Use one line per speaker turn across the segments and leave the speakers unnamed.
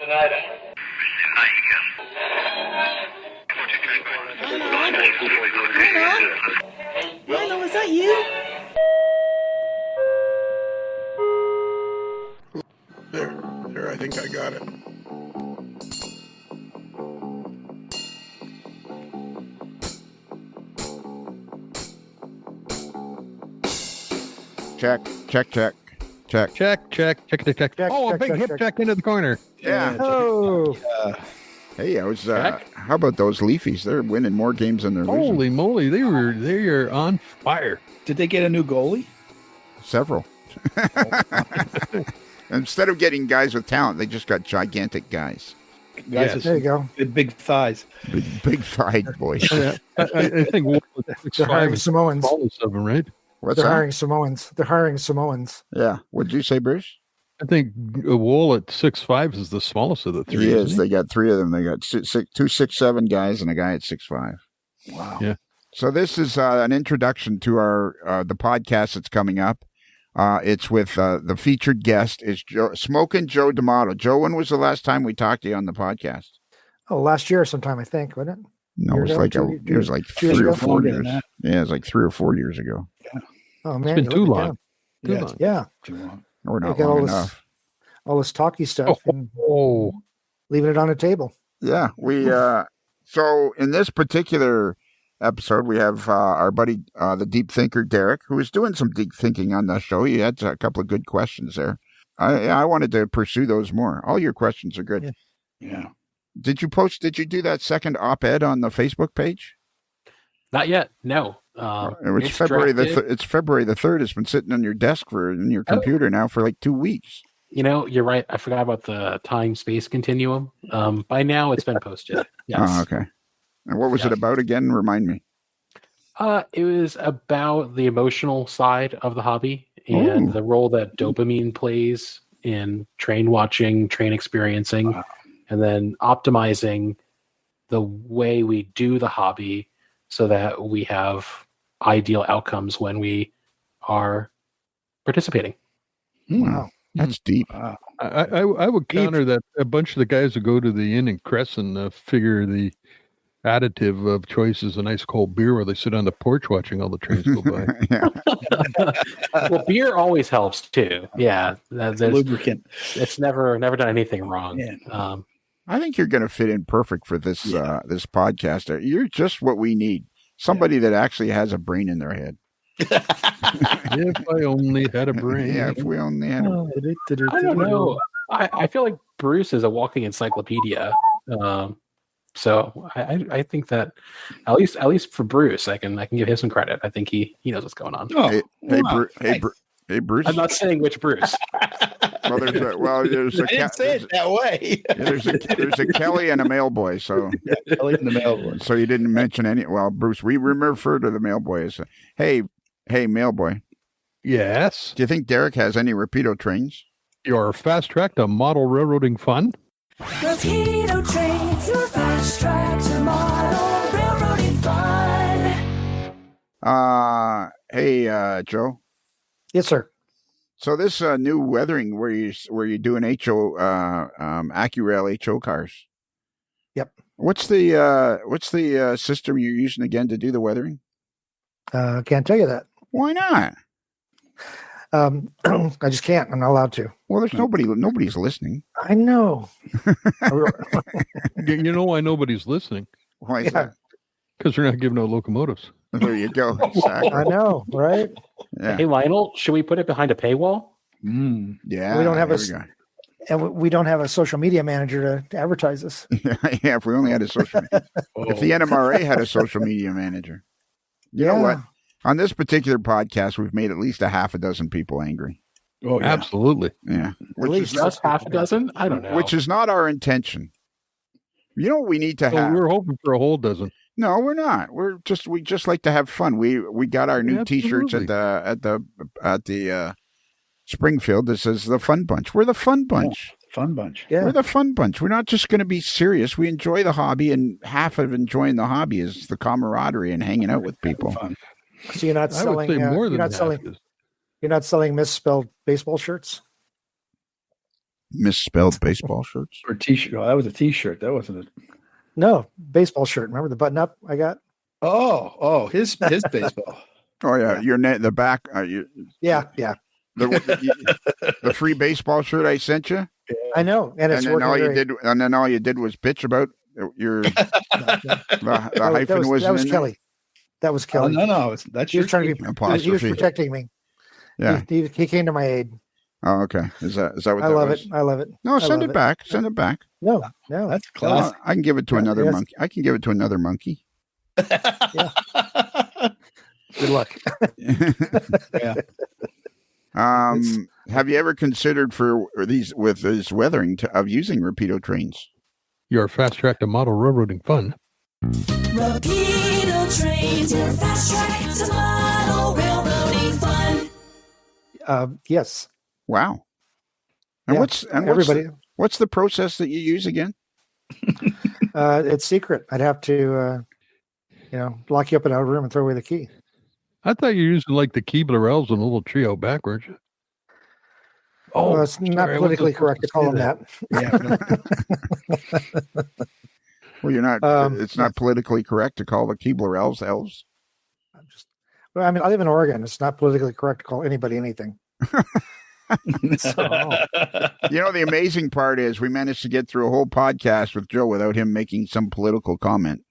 Lionel, is that you?
There, I think I got it. Check.
Oh, a big hip check into the corner.
Yeah.
Oh.
Hey, I was. How about those Leafies? They're winning more games than they're losing.
Holy moly, they are on fire.
Did they get a new goalie?
Several. Instead of getting guys with talent, they just got gigantic guys.
Guys
Yes.
there you go. Big thighs.
Big thighed boys.
Yeah, I think
They're hiring Samoans.
smallest of them, right?
What's
They're
that?
hiring Samoans. They're hiring Samoans.
Yeah. What'd you say, Bruce?
I think a Wool at 6'5" is the smallest of the three.
He is.
Isn't
They got three of them. They got two 6'7" guys and a guy at 6'5".
Wow.
Yeah.
So this is an introduction to our the podcast that's coming up. It's with the featured guest is Smokin Joe D'Amato. Joe, when was the last time we talked to you on the podcast?
Oh, last year sometime, I think, wasn't it?
No, it was like it was like
2 years
3 or
ago?
4
Longer
years.
than that.
Yeah, it was like 3 or 4 years ago.
Oh
It's
man,
been
you're
too
looking
long.
down.
Too
Yeah,
long.
Yeah,
Too long.
We're
they
not
got
long
all
enough.
this talky stuff and
Oh,
leaving it on the table.
Yeah, we. So in this particular episode, we have our buddy, the deep thinker Derek, who is doing some deep thinking on the show. He had a couple of good questions there. I wanted to pursue those more. All your questions are good.
Yeah.
Did you do that second op-ed on the Facebook page?
Not yet. No.
It's February it's February the 3rd. It's been sitting on your desk in your computer now for like 2 weeks.
You know, you're right. I forgot about the time-space continuum. By now, it's been posted. Yes.
Oh, okay. And what was it about again? Remind me.
It was about the emotional side of the hobby and the role that dopamine plays in train watching, train experiencing, and then optimizing the way we do the hobby so that we have ideal outcomes when we are participating.
Wow. That's deep.
I would counter that a bunch of the guys who go to the Inn in Crescent figure the additive of choice is a nice cold beer while they sit on the porch watching all the trains go by.
Well, beer always helps too. Yeah,
Lubricant.
It's never done anything wrong.
Yeah.
I think you're going to fit in perfect for this this podcast. You're just what we need. Somebody that actually has a brain in their head.
If I only had a brain.
Yeah, if we only had a
I don't know. I feel like Bruce is a walking encyclopedia. So I think that at least for Bruce, I can give him some credit. I think he knows what's going on.
Oh,
Hey, Bruce.
I'm not saying which Bruce.
Well, there's a
I didn't say it that way.
there's a Kelly and a mailboy. So
Kelly and the mailboy.
So you didn't mention any. Well, Bruce, we refer to the mailboy as, hey, mailboy.
Yes.
Do you think Derek has any Rapido trains?
Your fast track to model railroading fun?
Rapido trains, your fast track to model railroading fun.
Hey, Joe.
Yes, sir.
So this new weathering where you do an HO Accurail HO cars.
Yep.
What's the system you're using again to do the weathering?
Can't tell you that.
Why not?
I just can't. I'm not allowed to.
Well, there's nobody's listening.
I know.
You know why nobody's listening?
Why is that?
Because we're not giving out locomotives.
There you go. Exactly.
I know, right?
Yeah.
Hey, Lionel, should we put it behind a paywall?
Yeah.
We don't have
there
and we don't have a social media manager to advertise this.
yeah, if we only had a social media. If the NMRA had a social media manager. You know what? On this particular podcast, we've made at least a half a dozen people angry.
Oh, yeah.
Absolutely.
Yeah.
At least
Just half a dozen? I don't know.
Which is not our intention. You know what we need to have?
We're hoping for a whole dozen.
No, we're not. We just like to have fun. We got our new T-shirts at the Springfield that says the Fun Bunch. We're the Fun Bunch.
Fun bunch.
Yeah.
We're the Fun Bunch. We're not just going to be serious. We enjoy the hobby, and half of enjoying the hobby is the camaraderie and hanging out with people.
Fun.
So you're not
I would
selling.
say more
you're
than
not
half
selling.
is-
You're not selling misspelled baseball shirts.
Misspelled baseball shirts.
Or t-shirt. Oh, that was a t-shirt. That wasn't a.
No, baseball shirt. Remember the button up I got?
His baseball.
Oh yeah,
Yeah.
the back.
Yeah.
The free baseball shirt I sent you,
I know. And it's
and then
working great.
all you did was bitch about your the hyphen
that was
in
Kelly. That was
Oh,
Kelly.
no. That's
He was trying to be.
there.
He was
Apostrophe.
protecting me.
Yeah.
He came to my aid.
Oh, okay. Is that what
I
that
love
was?
it. I love it.
No,
I
send
love
it back. Send it back.
No.
That's class.
I can give it to another
Yes.
monkey. I can give it to another monkey.
Good luck.
Yeah.
Have you ever considered with these weathering of using Rapido trains?
Your fast track to model railroading fun.
Rapido trains, your fast track to model railroading fun.
Yes.
Wow. And
Yeah.
what's what's the process that you use again?
It's secret. I'd have to, lock you up in a room and throw away the key.
I thought you were using like the Keebler L's in a little trio backwards.
Well, it's not
sorry, I
politically
wasn't
correct to call them
supposed
that.
Yeah.
Well, you're not. It's not politically correct to call the Keebler elves elves.
Well, I mean, I live in Oregon. It's not politically correct to call anybody anything.
The amazing part is we managed to get through a whole podcast with Joe without him making some political comment,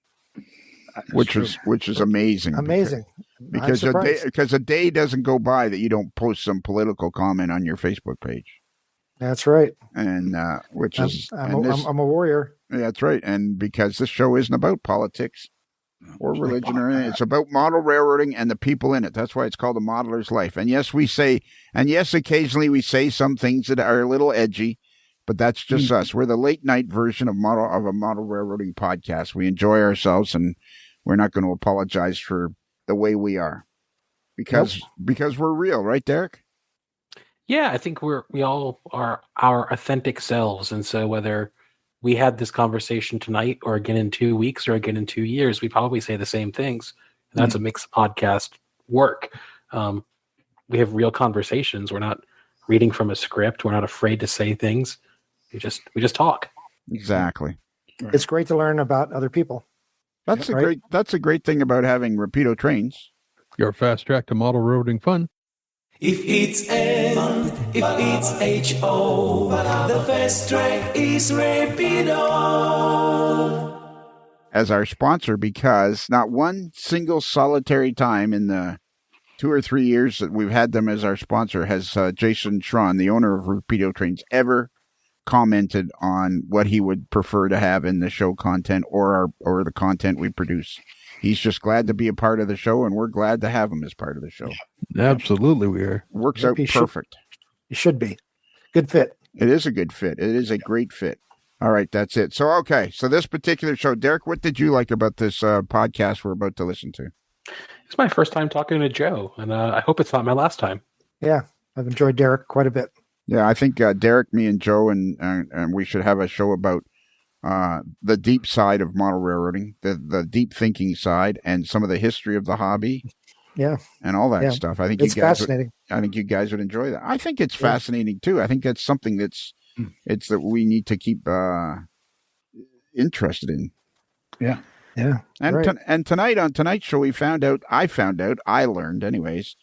which is amazing.
Amazing.
Because a day doesn't go by that you don't post some political comment on your Facebook page.
That's right.
And
I'm a warrior.
Yeah, that's right. And because this show isn't about politics or religion or anything, it's about model railroading and the people in it. That's why it's called A Modeler's Life. And yes, occasionally we say some things that are a little edgy, but that's just us. We're the late night version of a model railroading podcast. We enjoy ourselves, and we're not going to apologize for the way we are because we're real, right, Derek?
Yeah, I think we all are our authentic selves, and so whether we had this conversation tonight or again in 2 weeks or again in 2 years, we probably say the same things. And that's what makes the podcast work. We have real conversations. We're not reading from a script. We're not afraid to say things. We just talk.
Exactly.
It's great to learn about other people.
That's a great thing about having Rapido trains.
Your fast track to model railroading fun.
If it's N, if it's H-O, the fast track is Rapido.
As our sponsor, because not one single solitary time in the 2 or 3 years that we've had them as our sponsor has Jason Schron, the owner of Rapido Trains, ever commented on what he would prefer to have in the show content or the content we produce. He's just glad to be a part of the show, and we're glad to have him as part of the show.
Absolutely, we are.
Works out perfect.
You should be. Good fit.
It is a good fit. It is a great fit. All right, that's it. So, okay. So this particular show, Derek, what did you like about this podcast we're about to listen to?
It's my first time talking to Joe, and I hope it's not my last time.
Yeah, I've enjoyed Derek quite a bit.
Yeah, I think Derek, me, and Joe, and we should have a show about the deep side of model railroading, the deep thinking side, and some of the history of the hobby.
Yeah,
and all that stuff. I think
it's fascinating.
I think you guys would enjoy that. I think it's fascinating too. I think that's something that we need to keep interested in.
Yeah.
And tonight on tonight's show, I learned anyways,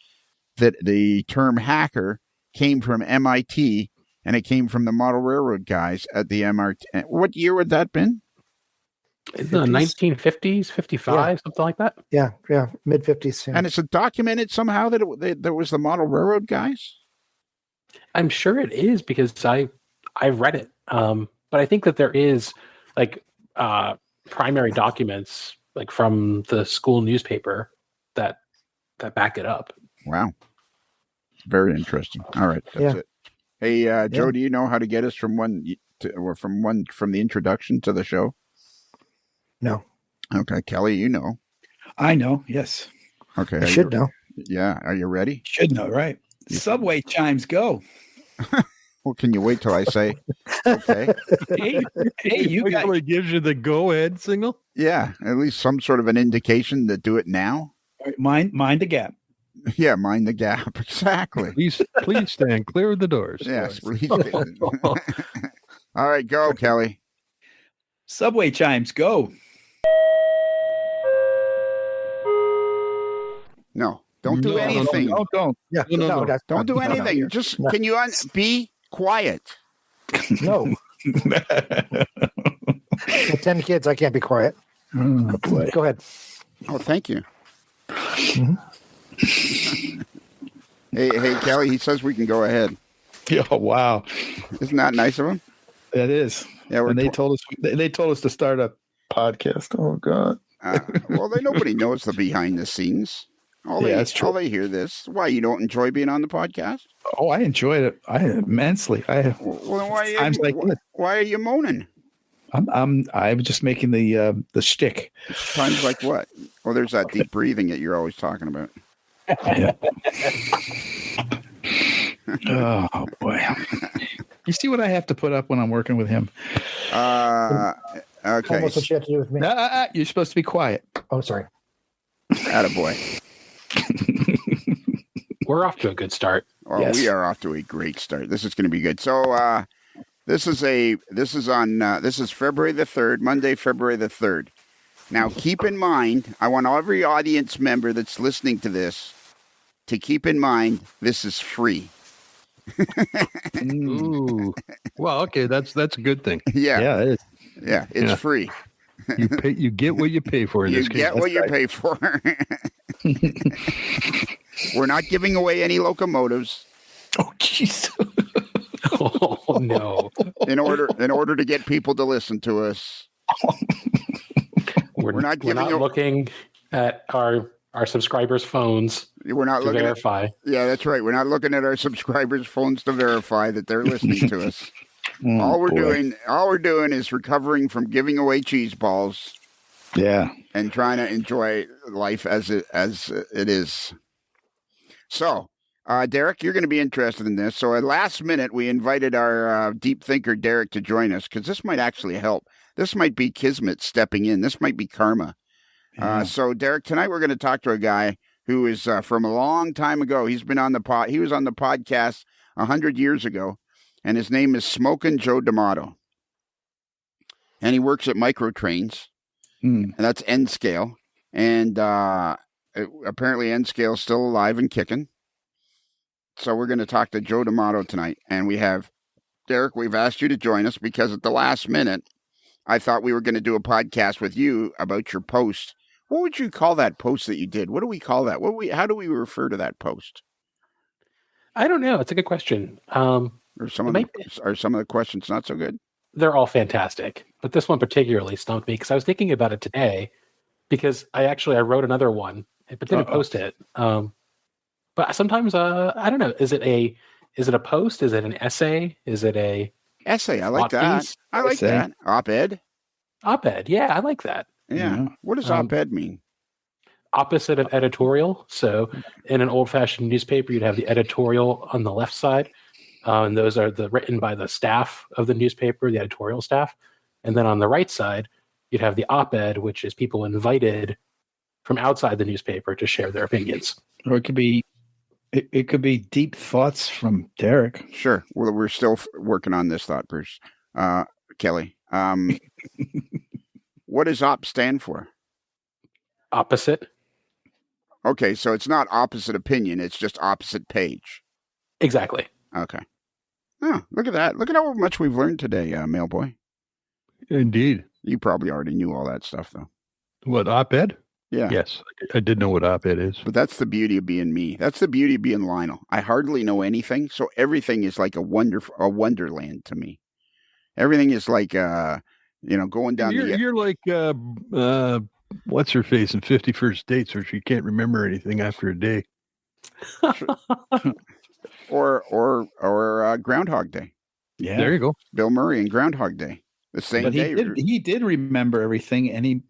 that the term hacker came from MIT, and it came from the model railroad guys at the MRT. What year would that been?
In the 1950s, 55, something like that.
Yeah, mid 50s. Yeah.
And it's documented somehow that there was the model railroad guys?
I'm sure it is because I read it. But I think that there is like primary documents like from the school newspaper that back it up.
Wow. Very interesting. All right, that's it. Hey, Joe, do you know how to get us from the introduction to the show?
No.
Okay, Kelly, you know.
I know. Yes.
Okay.
I should know.
Yeah. Are you ready?
Should know, right? Subway chimes go.
Well, can you wait till I say? Okay.
Hey, you got.
It gives you the go ahead signal.
Yeah, at least some sort of an indication to do it now.
All right, mind the gap.
Yeah, mind the gap. Exactly.
Please stand clear of the doors.
Yes, please. All right, go, Kelly.
Subway chimes, go.
No, don't do
No,
anything.
Don't.
Yeah.
No.
that's
Don't
not-
do
no,
anything.
no.
Just
No.
can you be quiet?
No. With 10 kids, I can't be quiet.
Oh, boy.
Go ahead.
Oh, thank you. Hey, Kelly. He says we can go ahead.
Oh, wow.
Isn't that nice of him?
That is.
Yeah,
And they told us to start a podcast. Oh, God.
Well, nobody knows the behind the scenes.
That's true.
All they hear this. Why you don't enjoy being on the podcast?
Oh, I enjoyed it. Immensely.
Well, why are you moaning?
I'm just making the shtick.
Times like what? Oh, there's that deep breathing that you're always talking about.
Yeah. Oh boy! You see what I have to put up when I'm working with him?
Okay.
What's what you have to do with me?
You're supposed to be quiet.
Oh, sorry.
Attaboy.
We're off to a good start.
Oh,
Yes.
we are off to a great start. This is going to be good. So, this is February the 3rd, Monday, February the 3rd. Now, keep in mind, I want every audience member that's listening to this to keep in mind this is free.
Ooh. Well, okay, that's a good thing.
Yeah,
It is.
yeah, it's free.
You get what you pay for in
You
this case.
get what you pay for. We're not giving away any locomotives
Oh, jeez.
Oh no,
in order to get people to listen to us.
we're
not
we're
giving
not looking at our subscribers' phones
We're not
to
looking
verify.
Yeah, that's right. We're not looking at our subscribers' phones to verify that they're listening to us. All we're doing is recovering from giving away cheese balls.
Yeah.
And trying to enjoy life as it is. So, Derek, you're going to be interested in this. So, at last minute, we invited our deep thinker Derek to join us because this might actually help. This might be Kismet stepping in. This might be karma.
Yeah.
So, Derek, tonight we're going to talk to a guy who is from a long time ago. He was on the podcast 100 years ago, and his name is Smokin Joe D'Amato. And he works at Microtrains. And that's N-Scale. And apparently N-Scale's still alive and kicking. So we're going to talk to Joe D'Amato tonight. And we have, Derek, we've asked you to join us because at the last minute, I thought we were going to do a podcast with you about your post. What would you call that post that you did? What do we call that? How do we refer to that post?
I don't know. It's a good question.
Are some of the questions not so good?
They're all fantastic, but this one particularly stumped me because I was thinking about it today because I wrote another one but didn't post it. But sometimes I don't know. Is it a post? Is it an essay? Is it a
essay? I like that.
Piece?
I like
Essay.
that. Op-ed.
Op-ed. Yeah, I like that.
Yeah. What does op-ed mean?
Opposite of editorial. So in an old-fashioned newspaper, you'd have the editorial on the left side. And those are written by the staff of the newspaper, the editorial staff. And then on the right side, you'd have the op-ed, which is people invited from outside the newspaper to share their opinions.
Or it could be deep thoughts from Derek.
Sure. Well, we're still working on this thought, Bruce. Kelly. What does op stand for?
Opposite.
Okay, so it's not opposite opinion. It's just opposite page.
Exactly.
Okay. Oh, look at that. Look at how much we've learned today, Mailboy.
Indeed.
You probably already knew all that stuff, though.
What, op-ed?
Yeah.
Yes, I did know what op-ed is.
But that's the beauty of being me. That's the beauty of being Lionel. I hardly know anything, so everything is like a wonderland to me. Everything is like, going down
You're like, what's her face in 50 First Dates, where she can't remember anything after a day.
or Groundhog Day.
Yeah.
There you go.
Bill Murray and Groundhog Day. The same
But
day.
he did remember everything, and he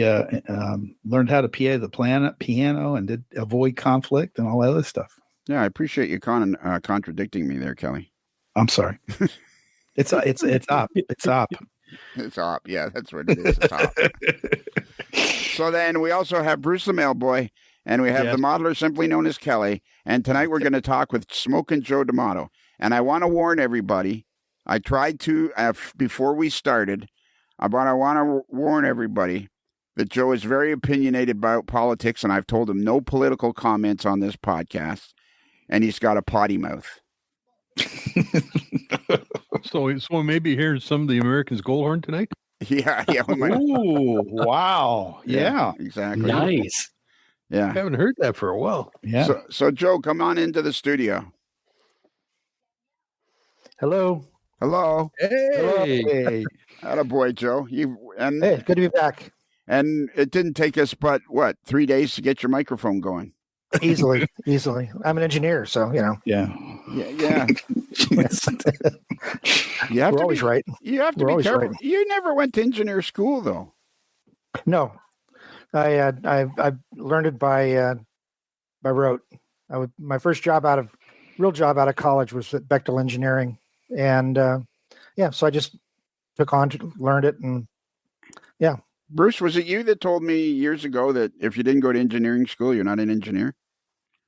learned how to play the piano and did avoid conflict and all that other stuff.
Yeah, I appreciate you contradicting me there, Kelly.
I'm sorry. It's op. It's op.
It's op. Yeah, that's what it is. It's op. So then we also have Bruce the Mailboy, And we have
Yes.
the modeler simply known as Kelly. And tonight we're going to talk with Smokin Joe D'Amato. And I want to warn everybody, I tried to, before we started, but I want to warn everybody that Joe is very opinionated about politics, and I've told him no political comments on this podcast, and he's got a potty mouth.
So maybe here's some of the Americans' gold horn tonight.
Yeah. We might,
Ooh, wow. Yeah.
exactly.
Nice.
I
Yeah.
haven't heard that for a while.
Yeah.
So Joe, come on into the studio.
Hello.
Hello.
Hey,
Hey.
Attaboy, Joe.
Hey, good to be back.
And it didn't take us but 3 days to get your microphone going.
Easily. I'm an engineer, so
Yeah.
Yeah.
yes.
You have
We're
to
always
be,
right.
You have to
We're
be
always
careful.
right.
You never went to engineer school, though.
No, I learned it by rote. My first real job out of college was at Bechtel Engineering, and so I just took on to learned it, and yeah.
Bruce, was it you that told me years ago that if you didn't go to engineering school, you're not an engineer?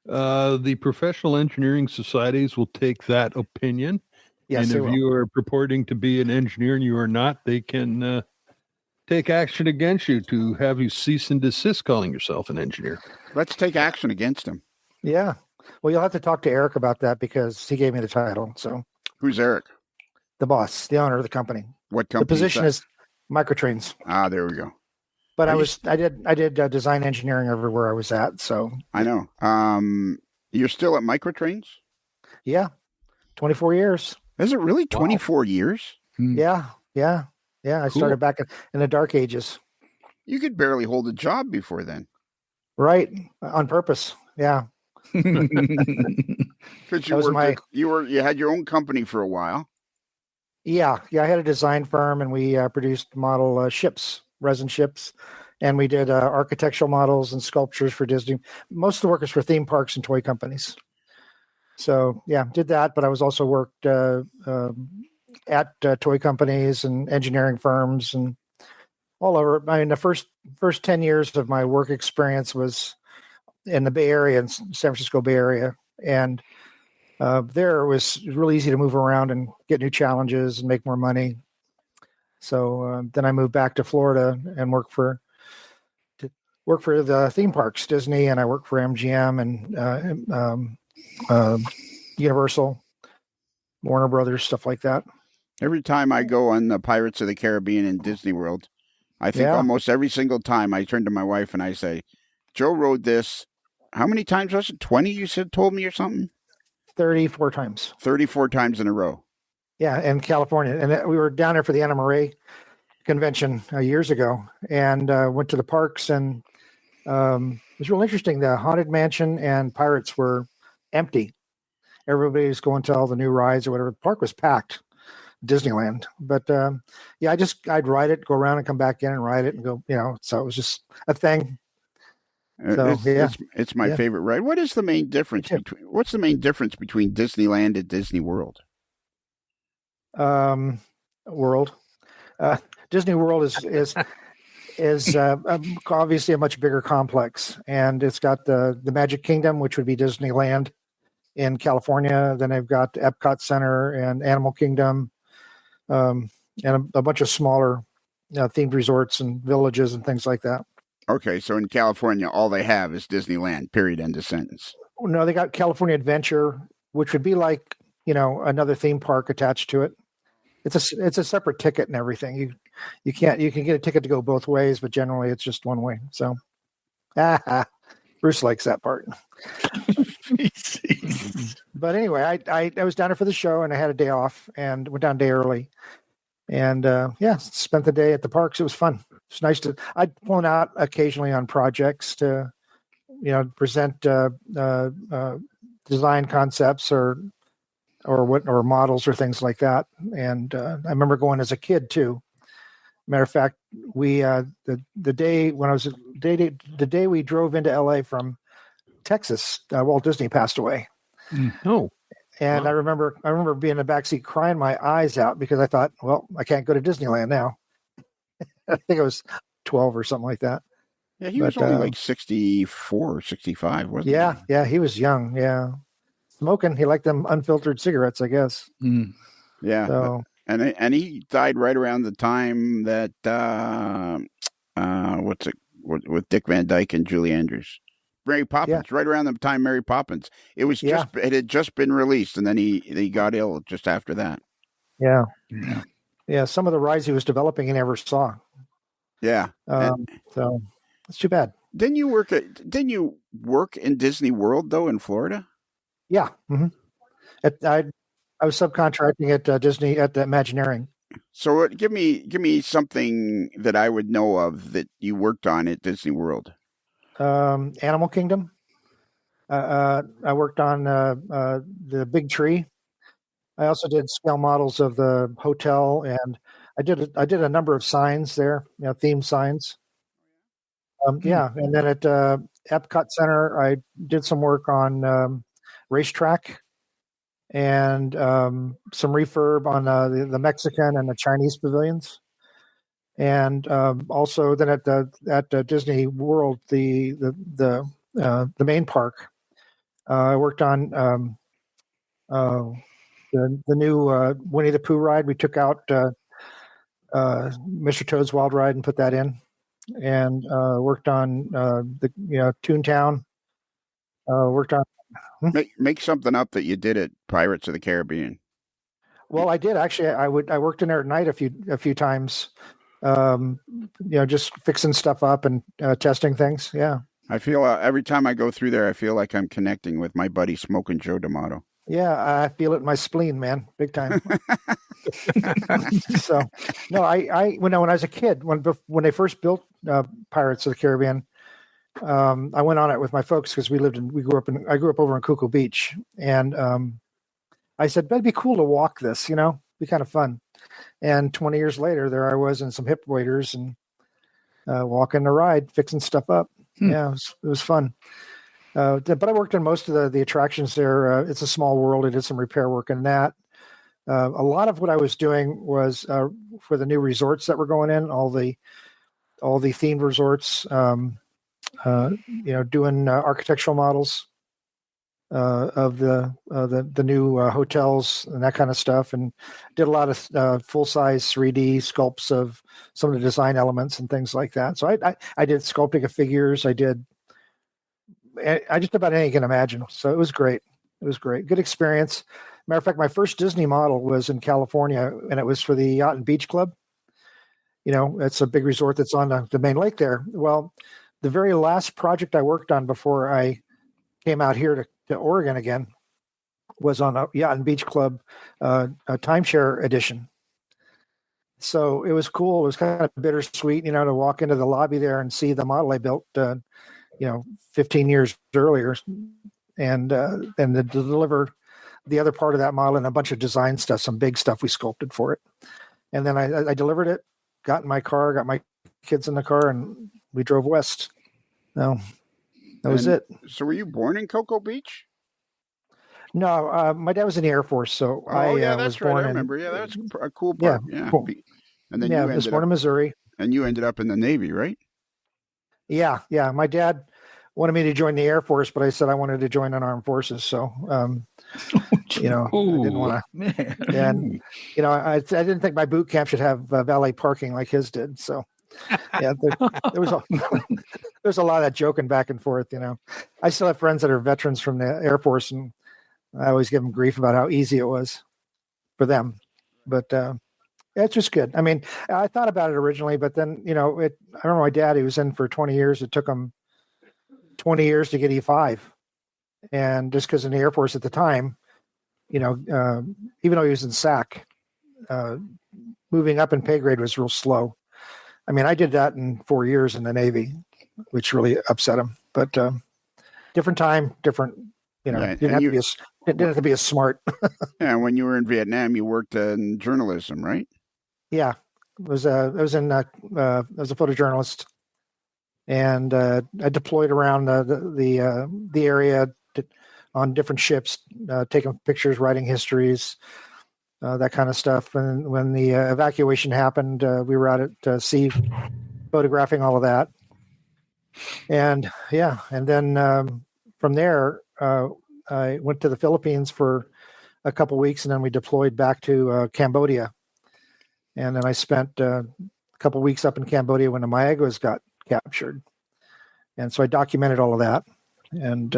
the professional engineering societies will take that opinion.
Yes,
and
they
if
will.
you are purporting to be an engineer and you are not, they can take action against you to have you cease and desist calling yourself an engineer.
Let's take action against him.
Yeah. Well, you'll have to talk to Eric about that because he gave me the title. So
Who's Eric?
the boss, the owner of the company.
What company?
The position is Microtrains.
Ah, there we go.
But I did design engineering everywhere I was at. So
I know. You're still at Microtrains?
yeah, 24 years.
Is it really 24 years?
Yeah. I started back in the dark ages.
You could barely hold a job before then.
Right. On purpose. Yeah.
Because you had your own company for a while.
Yeah. I had a design firm, and we produced model ships, resin ships, and we did architectural models and sculptures for Disney. Most of the work is for theme parks and toy companies. So yeah, did that. But I was also worked at toy companies and engineering firms and all over. I mean, the first 10 years of my work experience was in the Bay Area, in San Francisco Bay Area, and there it was really easy to move around and get new challenges and make more money. So then I moved back to Florida and work for the theme parks, Disney, and I worked for MGM and Universal, Warner Brothers, stuff like that.
Every time I go on the Pirates of the Caribbean in Disney World, I think almost every single time I turn to my wife and I say, Joe rode this. How many times was it? 20, you told me or something?
34 times.
34 times in a row.
Yeah, in California. And we were down there for the Anna Marais convention years ago and went to the parks. And it was real interesting. The Haunted Mansion and Pirates were empty. Everybody was going to all the new rides or whatever. The park was packed, Disneyland. But I'd ride it, go around and come back in and ride it and go, so it was just a thing. So,
it's my favorite ride. What is the main difference what's the main difference between Disneyland and Disney World?
Disney World is obviously a much bigger complex, and it's got the Magic Kingdom, which would be Disneyland in California. Then they've got Epcot Center and Animal Kingdom, and a bunch of smaller themed resorts and villages and things like that.
Okay, so in California, all they have is Disneyland, period, end of sentence.
No, they got California Adventure, which would be like, another theme park attached to it. It's a separate ticket and everything. You can get a ticket to go both ways, but generally it's just one way. So, Bruce likes that part. But anyway, I was down there for the show and I had a day off and went down a day early. And spent the day at the parks. It was fun. It's nice I'd flown out occasionally on projects to, present design concepts or models or things like that. And I remember going as a kid too. Matter of fact, we the day we drove into LA from Texas, Walt Disney passed away.
Oh.
And wow. I remember being in the backseat crying my eyes out because I thought, well, I can't go to Disneyland now. I think I was 12 or something like that.
Yeah, he was only like 64 or 65, wasn't he?
Yeah, he was young. Yeah, smoking. He liked them unfiltered cigarettes, I guess.
Yeah,
So,
and he died right around the time that what's it with Dick Van Dyke and Julie Andrews, Mary Poppins. Right around the time Mary Poppins, it had just been released, and then he got ill just after that.
Yeah. Some of the rides he was developing, he never saw.
Yeah,
so it's too bad.
Didn't you work in Disney World though in Florida?
Yeah. Mm-hmm. I was subcontracting at Disney at the Imagineering.
So give me something that I would know of that you worked on at Disney World.
Animal Kingdom. I worked on the Big Tree. I also did scale models of the hotel, and I did a number of signs there, themed signs. And then at Epcot Center, I did some work on racetrack and some refurb on the Mexican and the Chinese pavilions, and also then at Disney World, the main park, I worked on the new Winnie the Pooh ride. We took out Mr. Toad's Wild Ride and put that in, and worked on the Toontown. Worked on.
Make something up that you did at Pirates of the Caribbean.
Well, I did actually. I worked in there at night a few times. Just fixing stuff up and testing things. Yeah.
I feel every time I go through there, I feel like I'm connecting with my buddy Smokin Joe D'Amato.
Yeah, I feel it in my spleen, man, big time. So, no, when I was a kid, when they first built Pirates of the Caribbean, I went on it with my folks because I grew up over in Cocoa Beach, and I said that'd be cool to walk this, be kind of fun. And 20 years later, there I was in some hip waders and walking the ride, fixing stuff up. Yeah, it was fun. But I worked on most of the attractions there. It's a small world. I did some repair work in that. A lot of what I was doing was for the new resorts that were going in, all the themed resorts. Doing architectural models of the new hotels and that kind of stuff, and did a lot of full size 3D sculpts of some of the design elements and things like that. So I did sculpting of figures. I just about anything you can imagine. So it was great. Good experience. Matter of fact, my first Disney model was in California, and it was for the Yacht and Beach Club. It's a big resort that's on the main lake there. Well, the very last project I worked on before I came out here to Oregon again was on a Yacht and Beach Club a timeshare edition. So it was cool. It was kind of bittersweet, to walk into the lobby there and see the model I built 15 years earlier, and to deliver the other part of that model and a bunch of design stuff, some big stuff we sculpted for it. And then I delivered it, got in my car, got my kids in the car, and we drove west. No, that was it.
So were you born in Cocoa Beach?
No, my dad was in the Air Force, so
that's
was
right.
born
I remember. Yeah, that's a cool part. Yeah.
Cool.
And then
I was born in Missouri.
And you ended up in the Navy, right?
Yeah. My dad wanted me to join the Air Force, but I said I wanted to join an armed forces. So, I didn't want to. And I didn't think my boot camp should have valet parking like his did. So, yeah, there's a lot of joking back and forth. I still have friends that are veterans from the Air Force, and I always give them grief about how easy it was for them. But it's just good. I mean, I thought about it originally, but then I remember my dad. He was in for 20 years. It took him 20 years to get E5, and just because in the Air Force at the time, even though he was in SAC, moving up in pay grade was real slow. I mean, I did that in 4 years in the Navy, which really upset him. But different time, different.
Right.
Didn't have to be as smart.
Yeah, when you were in Vietnam, you worked in journalism, right?
Yeah, I was as a photojournalist, and I deployed around the area on different ships, taking pictures, writing histories, that kind of stuff. And when the evacuation happened, we were out at sea photographing all of that. And then from there, I went to the Philippines for a couple weeks, and then we deployed back to Cambodia. And then I spent a couple weeks up in Cambodia when the Mayaguez got captured. And so I documented all of that, and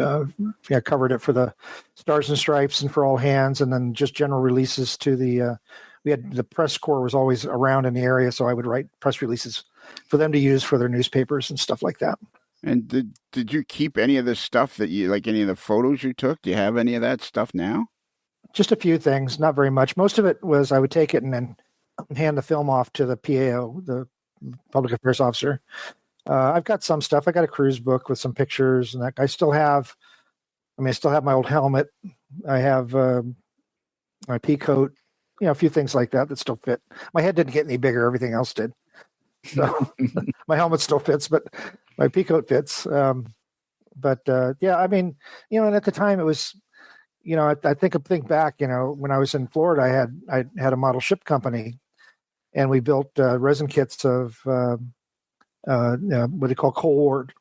covered it for the Stars and Stripes and for All Hands, and then just general releases to the. We had the press corps was always around in the area, so I would write press releases for them to use for their newspapers and stuff like that.
And did you keep any of this stuff that you like? Any of the photos you took? Do you have any of that stuff now?
Just a few things, not very much. Most of it was I would take it and then hand the film off to the PAO, the public affairs officer. I've got some stuff. I got a cruise book with some pictures, and I still have my old helmet. I have my pea coat, a few things like that still fit. My head didn't get any bigger. Everything else did. So my helmet still fits, but my pea coat fits. And at the time it was, I think back, when I was in Florida, I had a model ship company, and we built resin kits of what they call Cold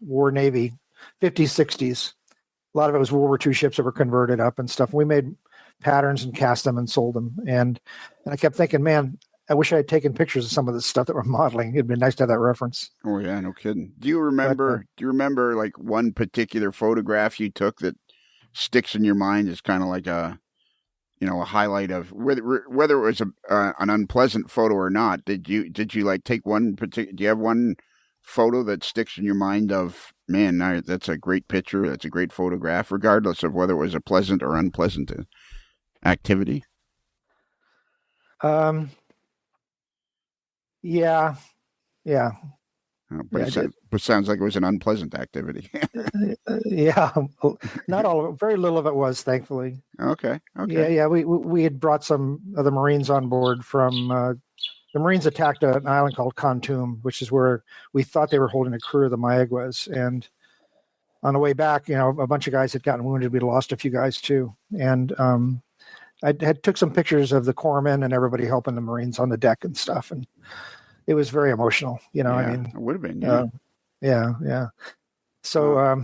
War Navy, 50s, 60s. A lot of it was World War II ships that were converted up and stuff. We made patterns and cast them and sold them. And I kept thinking, man, I wish I had taken pictures of some of this stuff that we're modeling. It'd been nice to have that reference.
Oh yeah, no kidding. Do you remember like one particular photograph you took that sticks in your mind as kind of like a highlight of whether it was an unpleasant photo or not? Did you like take one particular? Do you have one photo that sticks in your mind of, man, that's a great picture, that's a great photograph, regardless of whether it was a pleasant or unpleasant activity?
Yeah.
But it sounds like it was an unpleasant activity.
Yeah, not all of it. Very little of it was, thankfully.
Okay.
Yeah. We had brought some of the Marines on board from the Marines attacked an island called Khantoum, which is where we thought they were holding a crew of the Mayaguez. And on the way back, a bunch of guys had gotten wounded. We'd lost a few guys too. And I took some pictures of the corpsmen and everybody helping the Marines on the deck and stuff. And it was very emotional, it
would have been. Yeah.
So,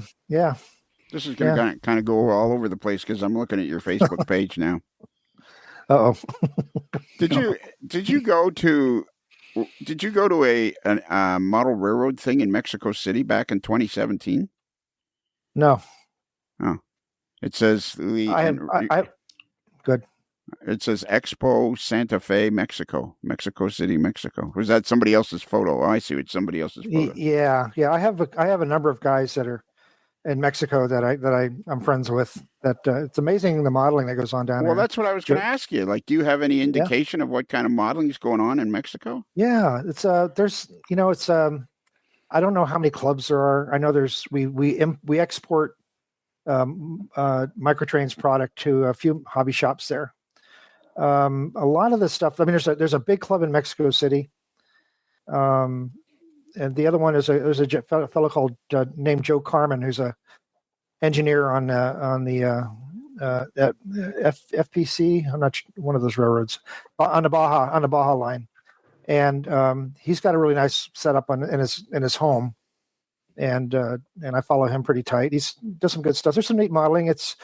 This is going to kind of go all over the place because I'm looking at your Facebook page now.
Uh-oh.
Did you go to a model railroad thing in Mexico City back in 2017?
No.
Oh, it says
good.
It says Expo Santa Fe, Mexico City, Mexico. Was that somebody else's photo? Oh, I see. It's somebody else's photo.
Yeah. I have a number of guys that are in Mexico that I'm friends with. That it's amazing the modeling that goes on down there.
Well, that's what I was going to ask you. Like, do you have any indication of what kind of modeling is going on in Mexico?
Yeah, it's there's it's I don't know how many clubs there are. I know we export Microtrain's product to a few hobby shops there. A lot of the stuff. I mean, there's a big club in Mexico City, and the other one is there's a fellow called named Joe Carmen, who's a engineer on the FPC. I'm not one of those railroads on the Baja line, and he's got a really nice setup in his home, and I follow him pretty tight. He does some good stuff. There's some neat modeling. It's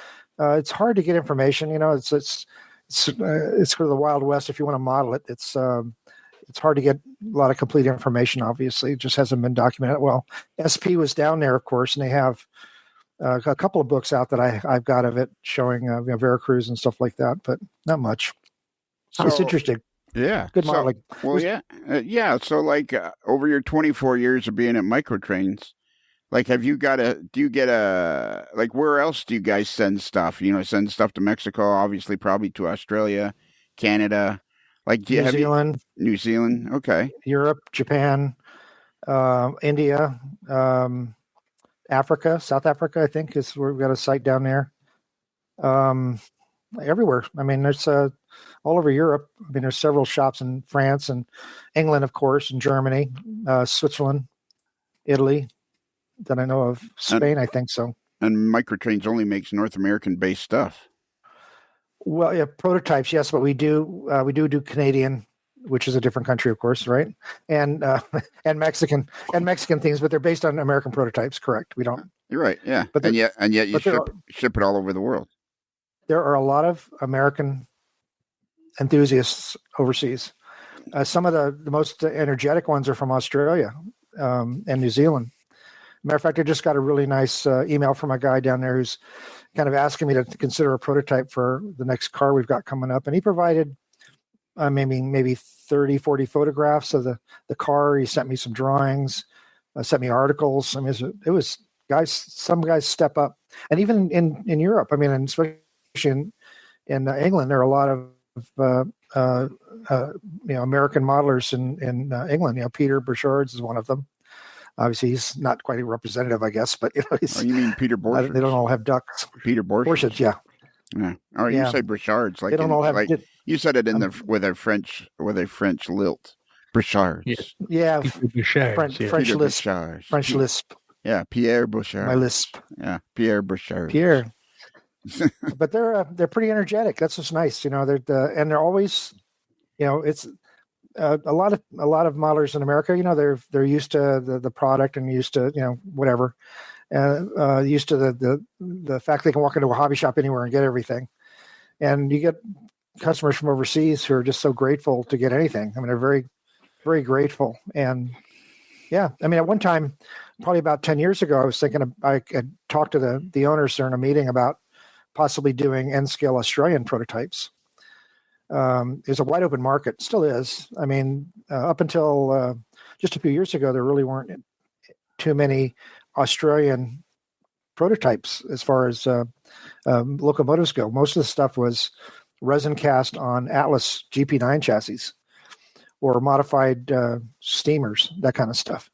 hard to get information. It's sort of the Wild West. If you want to model it, it's hard to get a lot of complete information. Obviously, it just hasn't been documented. Well, SP was down there, of course, and they have a couple of books out that I've got of it showing Veracruz and stuff like that, but not much. So it's interesting.
Yeah,
good modeling.
Well, yeah. So, like over your 24 years of being at Microtrains, like, do you get where else do you guys send stuff? Send stuff to Mexico, obviously, probably to Australia, Canada. Like, New Zealand, okay.
Europe, Japan, India, Africa, South Africa, I think is where we've got a site down there. Everywhere. I mean, there's all over Europe. I mean, there's several shops in France and England, of course, and Germany, Switzerland, Italy, that I know of. Spain, I think so.
And Microtrains only makes North American-based stuff.
Well, yeah, prototypes, yes, but we do Canadian. which is a different country, of course, right? And Mexican things, but they're based on American prototypes. Correct. We don't.
You're right. Yeah,
But
and yet you ship it all over the world.
There are a lot of American enthusiasts overseas. Some of the most energetic ones are from Australia and New Zealand. Matter of fact, I just got a really nice email from a guy down there who's kind of asking me to consider a prototype for the next car we've got coming up. And he provided maybe 30, 40 photographs of the car. He sent me some drawings, sent me articles. I mean, it was guys, some guys step up. And even in Europe, I mean, and especially in England, there are a lot of American modelers in England. Peter Burchard's is one of them. Obviously, he's not quite a representative, I guess, but he's.
Oh, you mean Peter Borchardt?
They don't all have ducks.
Peter Borchardt,
yeah.
Yeah. Oh, you say Burchard's like
they don't all have.
You said it with a French lilt. Burchard's.
Yeah. French lisp.
French lisp. Yeah, Pierre Burchard.
My lisp.
Yeah, Pierre Burchard.
Pierre. But they're pretty energetic. That's what's nice, and they're always, it's a lot of modelers in America. They're used to the product and used to whatever, used to the fact they can walk into a hobby shop anywhere and get everything, and you get customers from overseas who are just so grateful to get anything. I mean, they're very, very grateful. And yeah, I mean, at one time, probably about 10 years ago, I was thinking I had talked to the owners during a meeting about possibly doing N-scale Australian prototypes. There's a wide open market, still is. I mean, up until just a few years ago, there really weren't too many Australian prototypes as far as locomotives go. Most of the stuff was resin cast on Atlas GP9 chassis or modified steamers, that kind of stuff.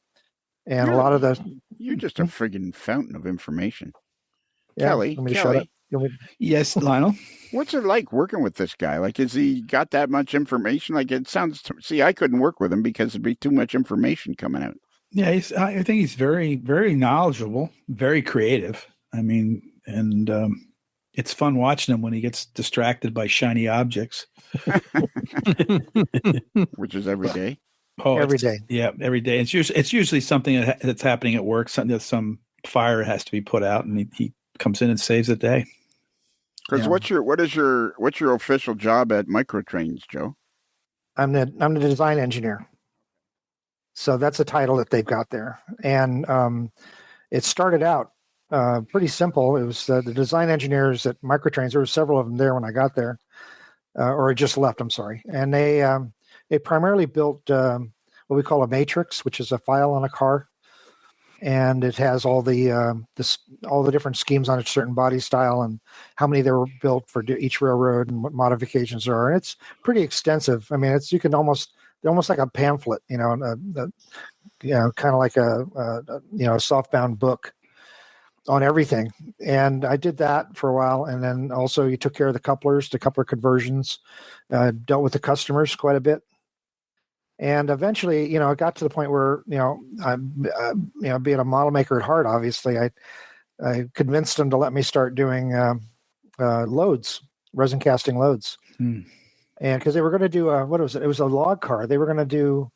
And a lot of
you're just a friggin' fountain of information.
Yeah,
Kelly.
Shut up.
Yes, Lionel.
What's it like working with this guy? Like, has he got that much information? Like, it sounds. See, I couldn't work with him because it'd be too much information coming out.
Yeah, I think he's very, very knowledgeable, very creative. I mean, and it's fun watching him when he gets distracted by shiny objects,
which is every day.
Oh,
every day.
Yeah, every day. It's usually something that's happening at work. Some fire has to be put out, and he comes in and saves the day.
Because what's your official job at Microtrains, Joe? I'm
the design engineer. So that's a title that they've got there, and it started out pretty simple. It was the design engineers at Microtrains. There were several of them there when I got there, or I just left. I'm sorry, and they primarily built what we call a matrix, which is a file on a car. And it has all the different schemes on a certain body style and how many they were built for each railroad and what modifications there are. And it's pretty extensive. I mean, they're almost like a pamphlet, kind of like a softbound book on everything. And I did that for a while, and then also you took care of the couplers, the coupler conversions, dealt with the customers quite a bit. And eventually, it got to the point where, I'm, being a model maker at heart, obviously, I convinced them to let me start doing loads, resin casting loads. And because they were going to do what was it? It was a log car. They were going to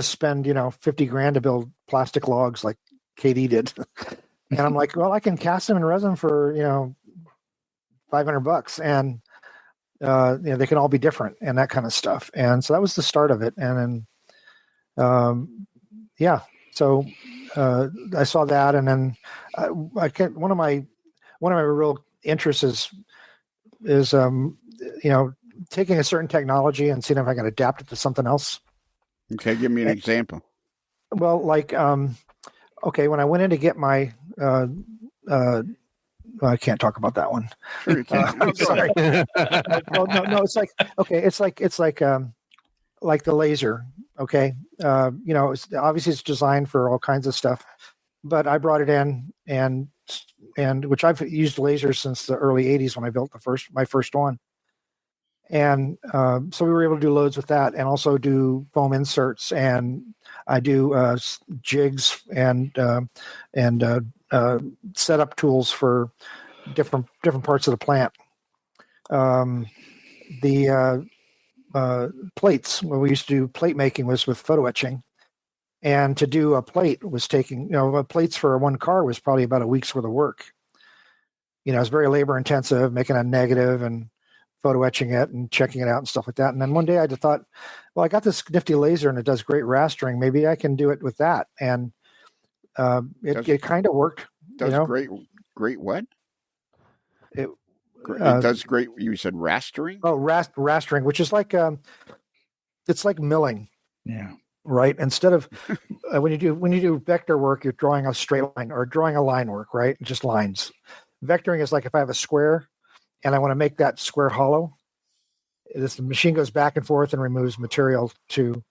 spend, $50,000 to build plastic logs like KD did. And I'm like, well, I can cast them in resin for, $500, and they can all be different and that kind of stuff. And so that was the start of it. And then, so I saw that, and then one of my real interests is taking a certain technology and seeing if I can adapt it to something else.
Okay, give me an example.
Well, like, when I went in to get my I can't talk about that one.
Sure you can.
I'm sorry. No. It's like the laser. Okay. Obviously it's designed for all kinds of stuff, but I brought it in and which I've used lasers since the early 80s when I built my first one. And so we were able to do loads with that, and also do foam inserts, and I do jigs and setup tools for different parts of the plant. My plates. When we used to do plate making was with photo etching. And to do a plate was taking, plates for one car was probably about a week's worth of work. It's very labor intensive, making a negative and photo etching it and checking it out and stuff like that. And then one day I just thought, well, I got this nifty laser and it does great rastering. Maybe I can do it with that. And it kind of worked.
Does great what? It does great. You said rastering?
Oh, rastering, which is like it's like milling.
Yeah.
Right. Instead of when you do vector work, you're drawing a straight line or drawing a line work, right? Just lines. Vectoring is like if I have a square and I want to make that square hollow, the machine goes back and forth and removes material to.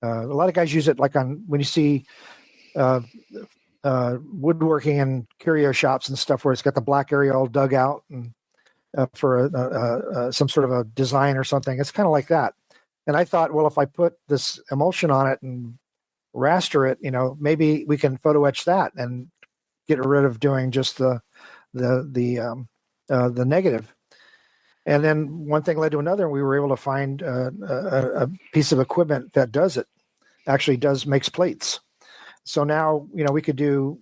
A lot of guys use it like when you see woodworking and curio shops and stuff where it's got the black area all dug out and for some sort of a design or something. It's kind of like that. And I thought, well, if I put this emulsion on it and raster it, maybe we can photo etch that and get rid of doing just the negative. And then one thing led to another, and we were able to find a piece of equipment that does it. Actually, makes plates. So now we could do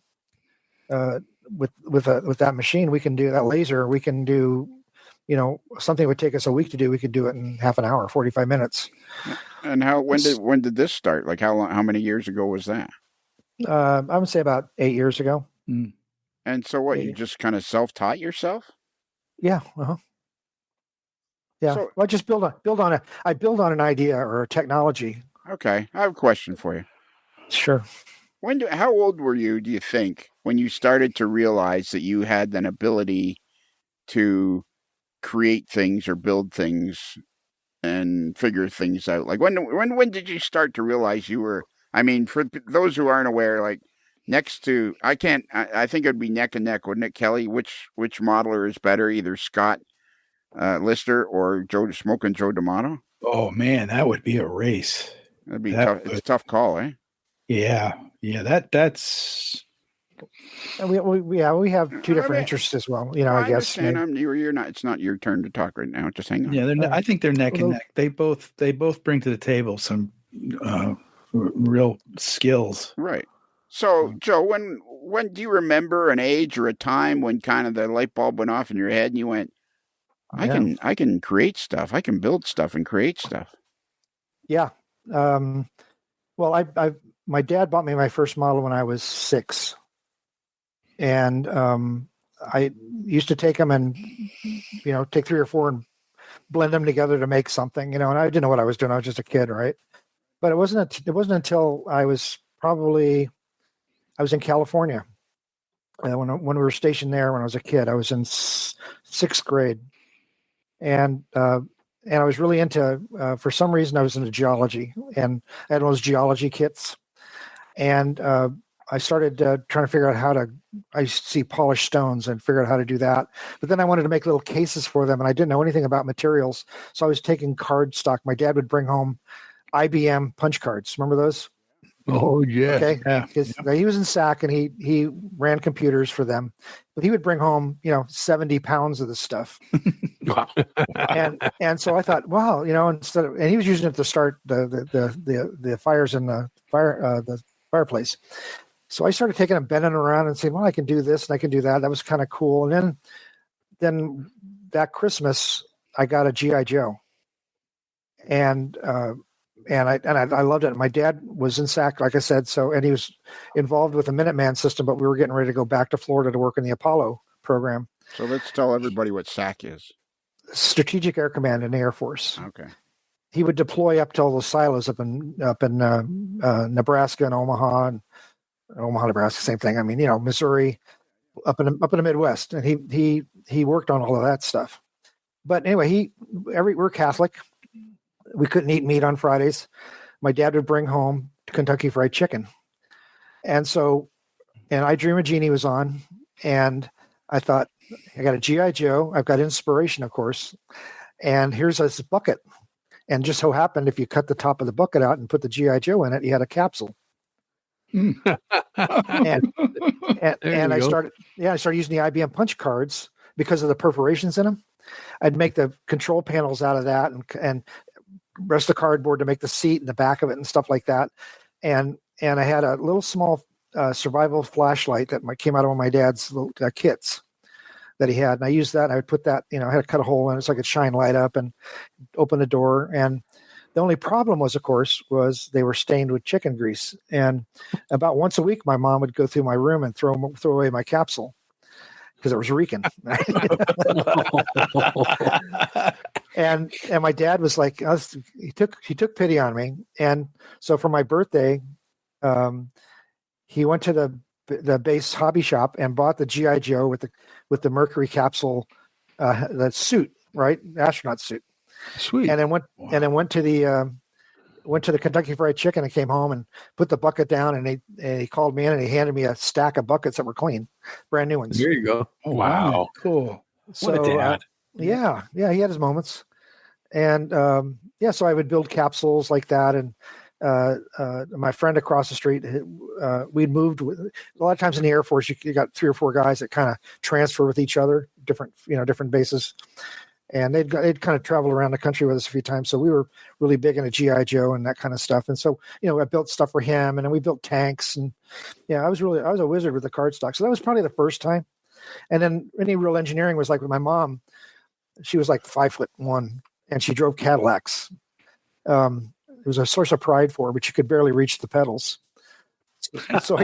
with that machine, we can do that laser. We can do. Something would take us a week to do, we could do it in half an hour, 45 minutes.
And when did this start? Like how many years ago was that?
I would say about 8 years ago.
Mm. And so what, you just kind of self-taught yourself?
Yeah. Uh-huh. Yeah. So, well, I just build on an idea or a technology.
Okay. I have a question for you.
Sure.
How old were you, do you think, when you started to realize that you had an ability to create things or build things and figure things out? Like when did you start to realize you were, for those who aren't aware, like next to, I think it'd be neck and neck, wouldn't it, Kelly? Which modeler is better, either Scott Lister or Smokin Joe D'Amato?
Oh man, that would be a race.
That'd be tough. It's a tough call, eh?
Yeah. That's.
We have two different interests as well. I guess.
You're not. It's not your turn to talk right now. Just hang on.
Yeah, I think they're neck and neck. They both bring to the table some real skills.
Right. So, Joe, when do you remember an age or a time when kind of the light bulb went off in your head and you went, I can create stuff. I can build stuff and create stuff.
Yeah. Well, my dad bought me my first model when I was 6. And I used to take them and, take 3 or 4 and blend them together to make something, and I didn't know what I was doing. I was just a kid, right? But it wasn't until I was in California when we were stationed there when I was a kid. I was in 6th grade, and I was really into. For some reason, I was into geology, and I had one of those geology kits, and I started trying to figure out I see polished stones and figure out how to do that. But then I wanted to make little cases for them, and I didn't know anything about materials. So I was taking card stock. My dad would bring home IBM punch cards. Remember those?
Oh, yeah.
Okay.
Yeah.
He was in SAC and he ran computers for them, but he would bring home, 70 pounds of this stuff.
Wow.
and so I thought, wow, and he was using it to start the fires in the fireplace. So I started taking them, bending around and saying, well, I can do this and I can do that. That was kind of cool. And then that Christmas I got a G.I. Joe. And I loved it. My dad was in SAC, like I said, and he was involved with the Minuteman system, but we were getting ready to go back to Florida to work in the Apollo program.
So let's tell everybody what SAC is. Strategic
Air Command in the Air Force.
Okay.
He would deploy up to all those silos up in Nebraska and Omaha, Nebraska, same thing. Missouri, up in the Midwest, and he worked on all of that stuff. But anyway, we're Catholic. We couldn't eat meat on Fridays. My dad would bring home Kentucky Fried Chicken. And I Dream of Jeannie was on, and I thought, I got a G.I. Joe. I've got inspiration, of course. And here's this bucket. And just so happened, if you cut the top of the bucket out and put the G.I. Joe in it, you had a capsule. and I started using the IBM punch cards because of the perforations in them. I'd make the control panels out of that, and rest of cardboard to make the seat and the back of it and stuff like that. And I had a little small survival flashlight that came out of one of my dad's little kits that he had. And I used that. And I would put that, I had to cut a hole in it so I could shine light up and open the door. And the only problem was, of course, they were stained with chicken grease. And about once a week, my mom would go through my room and throw away my capsule because it was reeking. And my dad was like, he took pity on me. And so for my birthday, he went to the base hobby shop and bought the G.I. Joe with the mercury capsule, the suit, right? Astronaut suit.
Sweet.
And then went to the Kentucky Fried Chicken and came home and put the bucket down, and he called me in and he handed me a stack of buckets that were clean, brand new ones.
There you go.
Oh, wow. Cool.
So,
what a dad.
Yeah, he had his moments. And so I would build capsules like that. And my friend across the street, we'd moved with, a lot of times in the Air Force, you got 3 or 4 guys that kind of transfer with each other, different bases. And they'd kind of travel around the country with us a few times. So we were really big into G.I. Joe and that kind of stuff. And so, I built stuff for him, and then we built tanks. And I was a wizard with the cardstock. So that was probably the first time. And then any real engineering was like with my mom. She was like 5'1", and she drove Cadillacs. It was a source of pride for her, but she could barely reach the pedals. So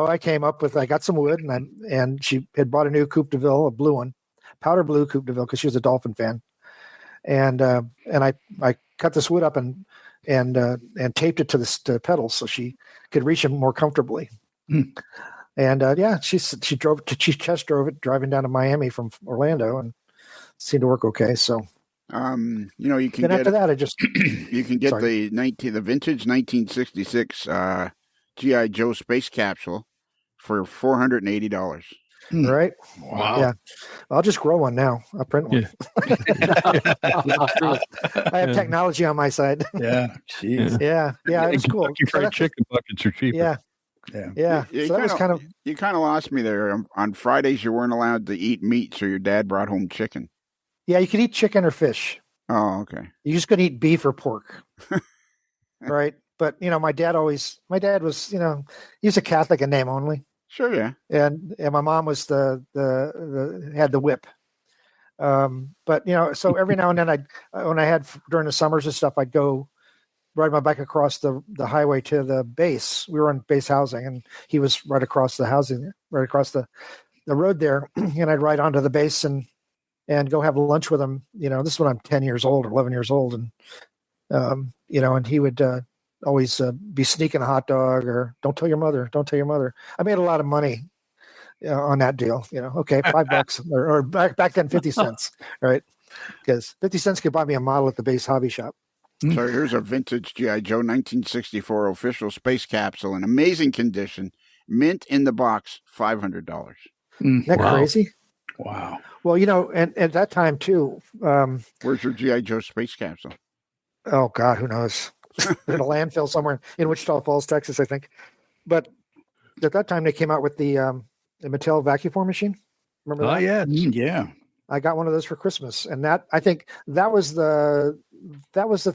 I came up with, I got some wood, and she had bought a new Coupe de Ville, a blue one. Powder blue Coupe de Ville, because she was a Dolphin fan, and I cut this wood up and taped it to the pedals so she could reach them more comfortably. And she test drove it driving down to Miami from Orlando, and seemed to work okay. So
you can
then
get
after that I just
you can get the vintage 1966 G.I. Joe space capsule for $480.
Right.
Wow.
Yeah. I'll just grow one now. I'll print one. I have technology on my side.
Yeah. Jeez.
Yeah. It was cool.
Kentucky Fried Chicken buckets are cheaper.
Yeah. So that was kind of.
You kind of lost me there. On Fridays, you weren't allowed to eat meat, so your dad brought home chicken.
Yeah, you could eat chicken or fish.
Oh, okay.
You just couldn't eat beef or pork. Right. But my dad was, he was a Catholic in name only.
Sure, yeah.
And my mom was had the whip. But so every now and then when I had during the summers and stuff, I'd go ride my bike across the highway to the base. We were on base housing, and he was right across the road there. And I'd ride onto the base and go have lunch with him. This is when I'm 10 years old or 11 years old. And, and he would, always be sneaking a hot dog, or don't tell your mother. I made a lot of money on that deal. Okay, $5 or back then 50 cents, right? Because 50 cents could buy me a model at the base hobby shop.
So here's a vintage G.I. Joe 1964 official space capsule in amazing condition, mint in the box, $500.
Isn't that crazy?
Wow.
Well, and at that time too.
Where's your G.I. Joe space capsule?
Oh God, who knows? In a landfill somewhere in Wichita Falls, Texas, I think. But at that time, they came out with the Mattel vacuum form machine. Remember that?
Oh, yeah.
Yeah.
I got one of those for Christmas, and I think that was the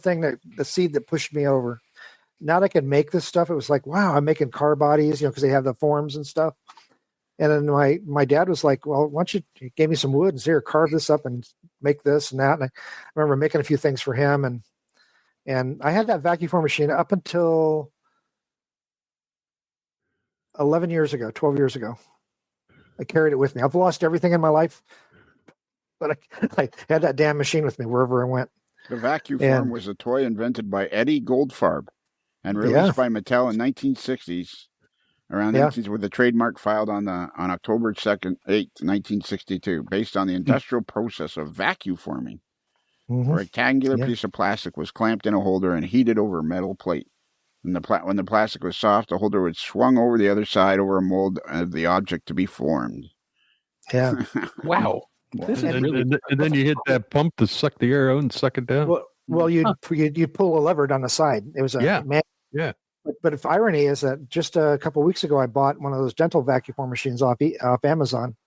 thing, that the seed that pushed me over. Now that I could make this stuff, it was like, wow, I'm making car bodies, because they have the forms and stuff. And then my dad was like, well, why don't you, he gave me some wood and say, here, carve this up and make this and that. And I remember making a few things for him, and I had that vacuum form machine up until 12 years ago. I carried it with me. I've lost everything in my life, but I had that damn machine with me wherever I went.
The vacuum form was a toy invented by Eddie Goldfarb and released by Mattel in 1960s, with the trademark filed on October 2nd, 1962, based on the industrial process of vacuum forming. A rectangular piece of plastic was clamped in a holder and heated over a metal plate. When the plastic was soft, the holder would swung over the other side over a mold of the object to be formed.
Yeah.
Wow. This is really.
And then you hit that pump to suck the air out and suck it down.
Well, you'd pull a lever down the side. It was a man.
Yeah.
But if irony is that just a couple of weeks ago, I bought one of those dental vacuum form machines off Amazon,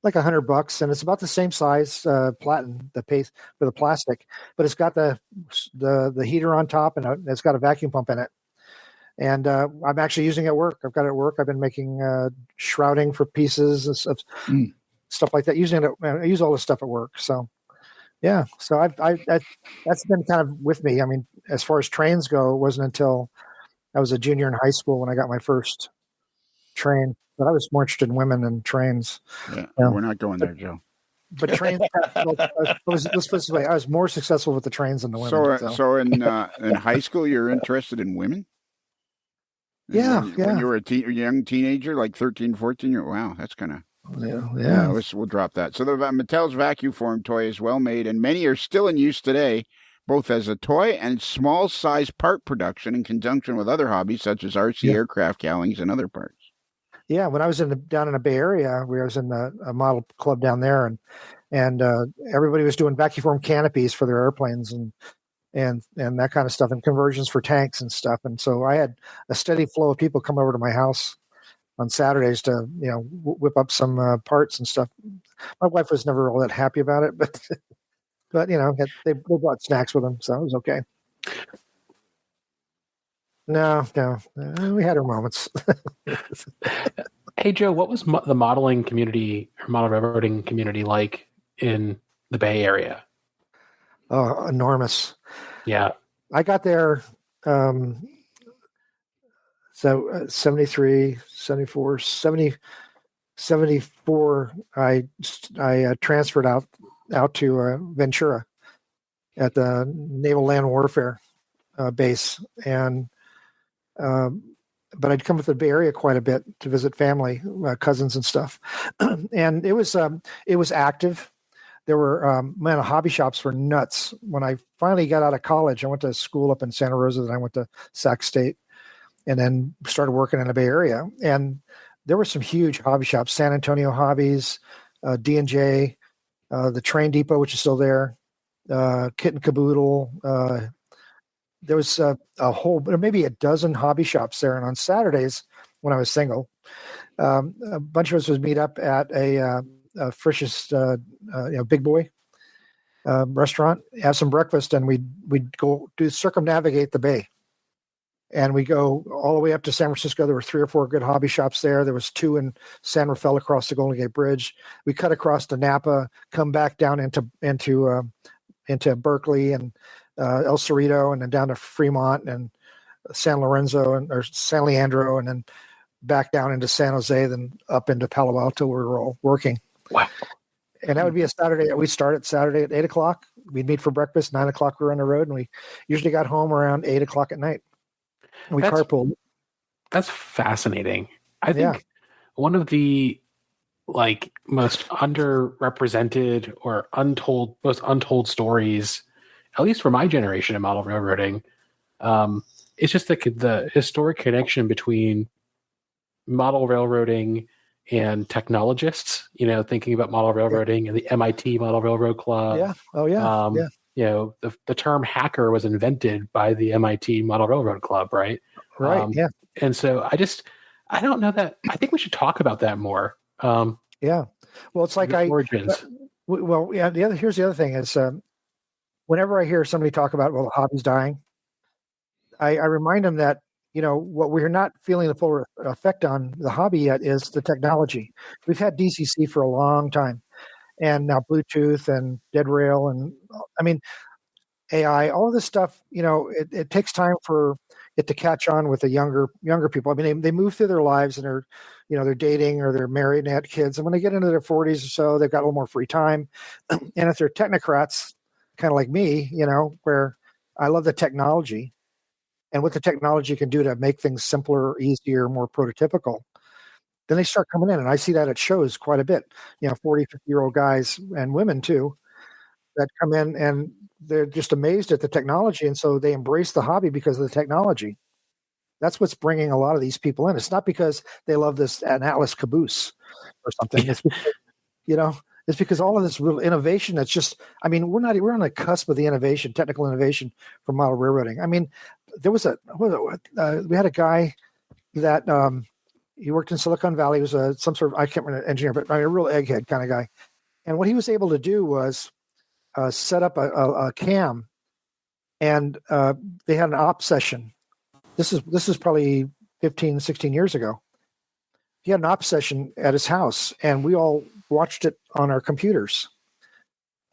like $100, and it's about the same size platen, the paste for the plastic, but it's got the heater on top, and it's got a vacuum pump in it. And I'm actually using it at work. I've got it at work. I've been making shrouding for pieces and stuff like that. Using it, I use all this stuff at work. So yeah, so that's been kind of with me. I mean, as far as trains go, it wasn't until I was a junior in high school when I got my first train. But I was more interested in women than trains.
Yeah, we're not going there, Joe.
But trains, let's put it this way: I was more successful with the trains than the women.
So in high school, you're interested in women?
Yeah.
When you were a young teenager, like 13, 14, wow, that's kind of...
Yeah.
We'll drop that. So the Mattel's vacuum form toy is well made, and many are still in use today, both as a toy and small size part production in conjunction with other hobbies such as RC aircraft cowlings and other parts. Yeah,
when I was down in the Bay Area, I was in a model club down there, and everybody was doing vacuum form canopies for their airplanes and that kind of stuff, and conversions for tanks and stuff. And so I had a steady flow of people come over to my house on Saturdays to whip up some parts and stuff. My wife was never all that happy about it, but they brought snacks with them, so it was okay. No, we had our moments.
Hey, Joe, what was the modeling community or model railroading community like in the Bay Area?
Oh, enormous.
Yeah.
I got there, 73, 74, 74, I transferred out to Ventura at the Naval Land Warfare base. And but I'd come to the Bay Area quite a bit to visit family, cousins and stuff. And it was active. There were hobby shops were nuts. When I finally got out of college, I went to school up in Santa Rosa, then I went to Sac State, and then started working in the Bay Area. And there were some huge hobby shops: San Antonio Hobbies, D&J, the Train Depot, which is still there, Kit and Caboodle. There was maybe a dozen hobby shops there. And on Saturdays, when I was single, a bunch of us would meet up at a Frisch's, Big Boy restaurant, have some breakfast, and we'd go circumnavigate the Bay. And we go all the way up to San Francisco. There were 3 or 4 good hobby shops there. There was 2 in San Rafael across the Golden Gate Bridge. We cut across to Napa, come back down into Berkeley and El Cerrito, and then down to Fremont and San Lorenzo or San Leandro, and then back down into San Jose, then up into Palo Alto where we were all working.
Wow.
And that would be a Saturday. We started Saturday at 8:00. We'd meet for breakfast. 9:00 we were on the road, and we usually got home around 8:00 at night. And we carpooled.
That's fascinating. I think one of the most underrepresented or most untold stories, at least for my generation of model railroading, it's just the historic connection between model railroading and technologists, thinking about model railroading and the MIT Model Railroad Club.
Yeah. Oh, yeah.
The term hacker was invented by the MIT Model Railroad Club, right?
Right. Yeah.
And so I don't know that. I think we should talk about that more.
Yeah. Well, it's like
origins.
Here's the other thing is, whenever I hear somebody talk about, the hobby's dying, I remind them that, what we're not feeling the full effect on the hobby yet is the technology. We've had DCC for a long time, and now Bluetooth and dead rail, and AI, all of this stuff. It takes time for it to catch on with the younger people. I mean, they move through their lives, and they're dating or they're married and had kids, and when they get into their 40s or so, they've got a little more free time. And if they're technocrats, kind of like me, where I love the technology and what the technology can do to make things simpler, easier, more prototypical, then they start coming in. And I see that at shows quite a bit, 40, 50-year-old guys and women too, that come in and they're just amazed at the technology. And so they embrace the hobby because of the technology. That's what's bringing a lot of these people in. It's not because they love an Atlas caboose or something. It's because, it's because all of this real innovation that's just, we're on the cusp of the innovation, technical innovation for model railroading. There was we had a guy that He worked in Silicon Valley. He was some sort of, I can't remember, engineer, but a real egghead kind of guy. And what he was able to do was set up a cam, and they had an op session. This is probably 15, 16 years ago. He had an op session at his house, and we all watched it on our computers.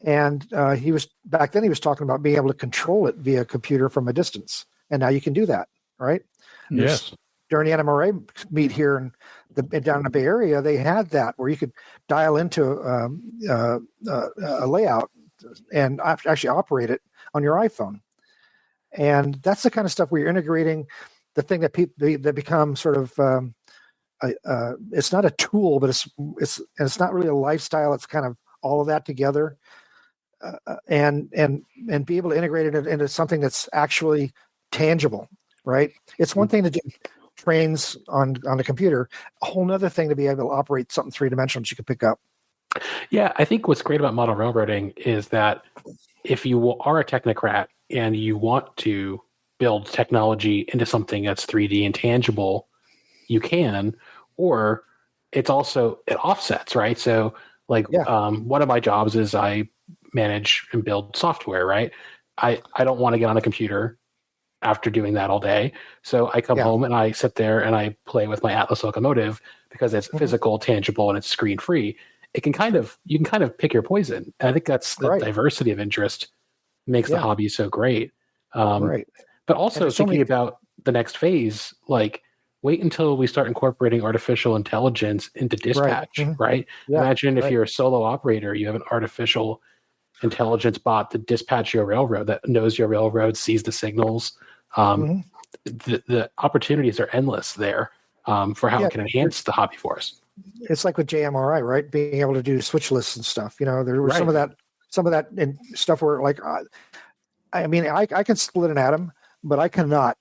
And back then he was talking about being able to control it via computer from a distance. And now you can do that, right?
Yes.
During the NMRA meet here down in the Bay Area, they had that where you could dial into a layout and actually operate it on your iPhone. And that's the kind of stuff where you're integrating the thing that become sort of it's not a tool, but it's not really a lifestyle. It's kind of all of that together, and be able to integrate it into something that's actually tangible, right? It's one thing to do trains on the computer, a whole nother thing to be able to operate something three-dimensional that you can pick up.
Yeah, I think what's great about model railroading is that if you are a technocrat and you want to build technology into something that's 3D and tangible, you can, or it offsets, right? So one of my jobs is I manage and build software, right? I don't want to get on a computer after doing that all day. So I come home and I sit there and I play with my Atlas locomotive because it's physical, tangible, and it's screen free. You can kind of pick your poison. And I think that's the diversity of interest makes the hobby so great. Right. But also thinking about the next phase, like wait until we start incorporating artificial intelligence into dispatch, right? Yeah, imagine if you're a solo operator, you have an artificial intelligence bot to dispatch your railroad that knows your railroad, sees the signals. The opportunities are endless there for how it can enhance the hobby for us.
It's like with JMRI, right? Being able to do switch lists and stuff. You know, there was some of that and stuff where, like, I mean, I can split an atom, but I cannot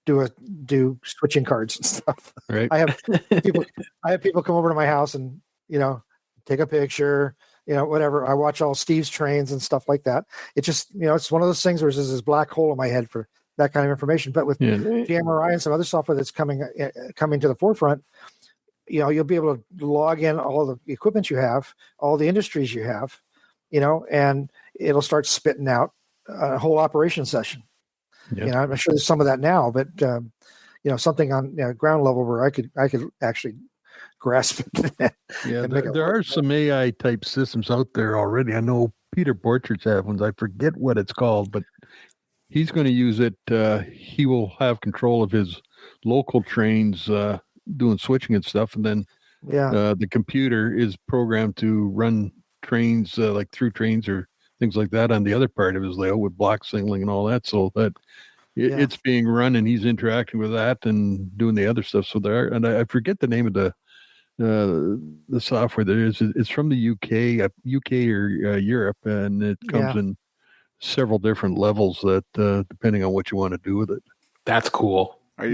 do switching cards and stuff.
Right.
I have people come over to my house and, you know, take a picture, you know, whatever. I watch all Steve's trains and stuff like that. It just, you know, it's one of those things where there's this black hole in my head for that kind of information. But with JMRI and some other software that's coming to the forefront, you know, you'll be able to log in all the equipment you have, all the industries you have, you know, and it'll start spitting out a whole operation session. Yep. You know, I'm sure there's some of that now, but you know, something on ground level where I could actually grasp it.
Yeah, there are some AI type systems out there already. I know Peter Borchard's have ones. I forget what it's called, but he's going to use it. He will have control of his local trains doing switching and stuff, and then the computer is programmed to run trains like through trains or things like that on the other part of his layout with block signaling and all that, so that it's being run and he's interacting with that and doing the other stuff. So there, and I forget the name of the software there is. It's from the UK or Europe, and it comes in several different levels that depending on what you want to do with it.
That's cool.
Are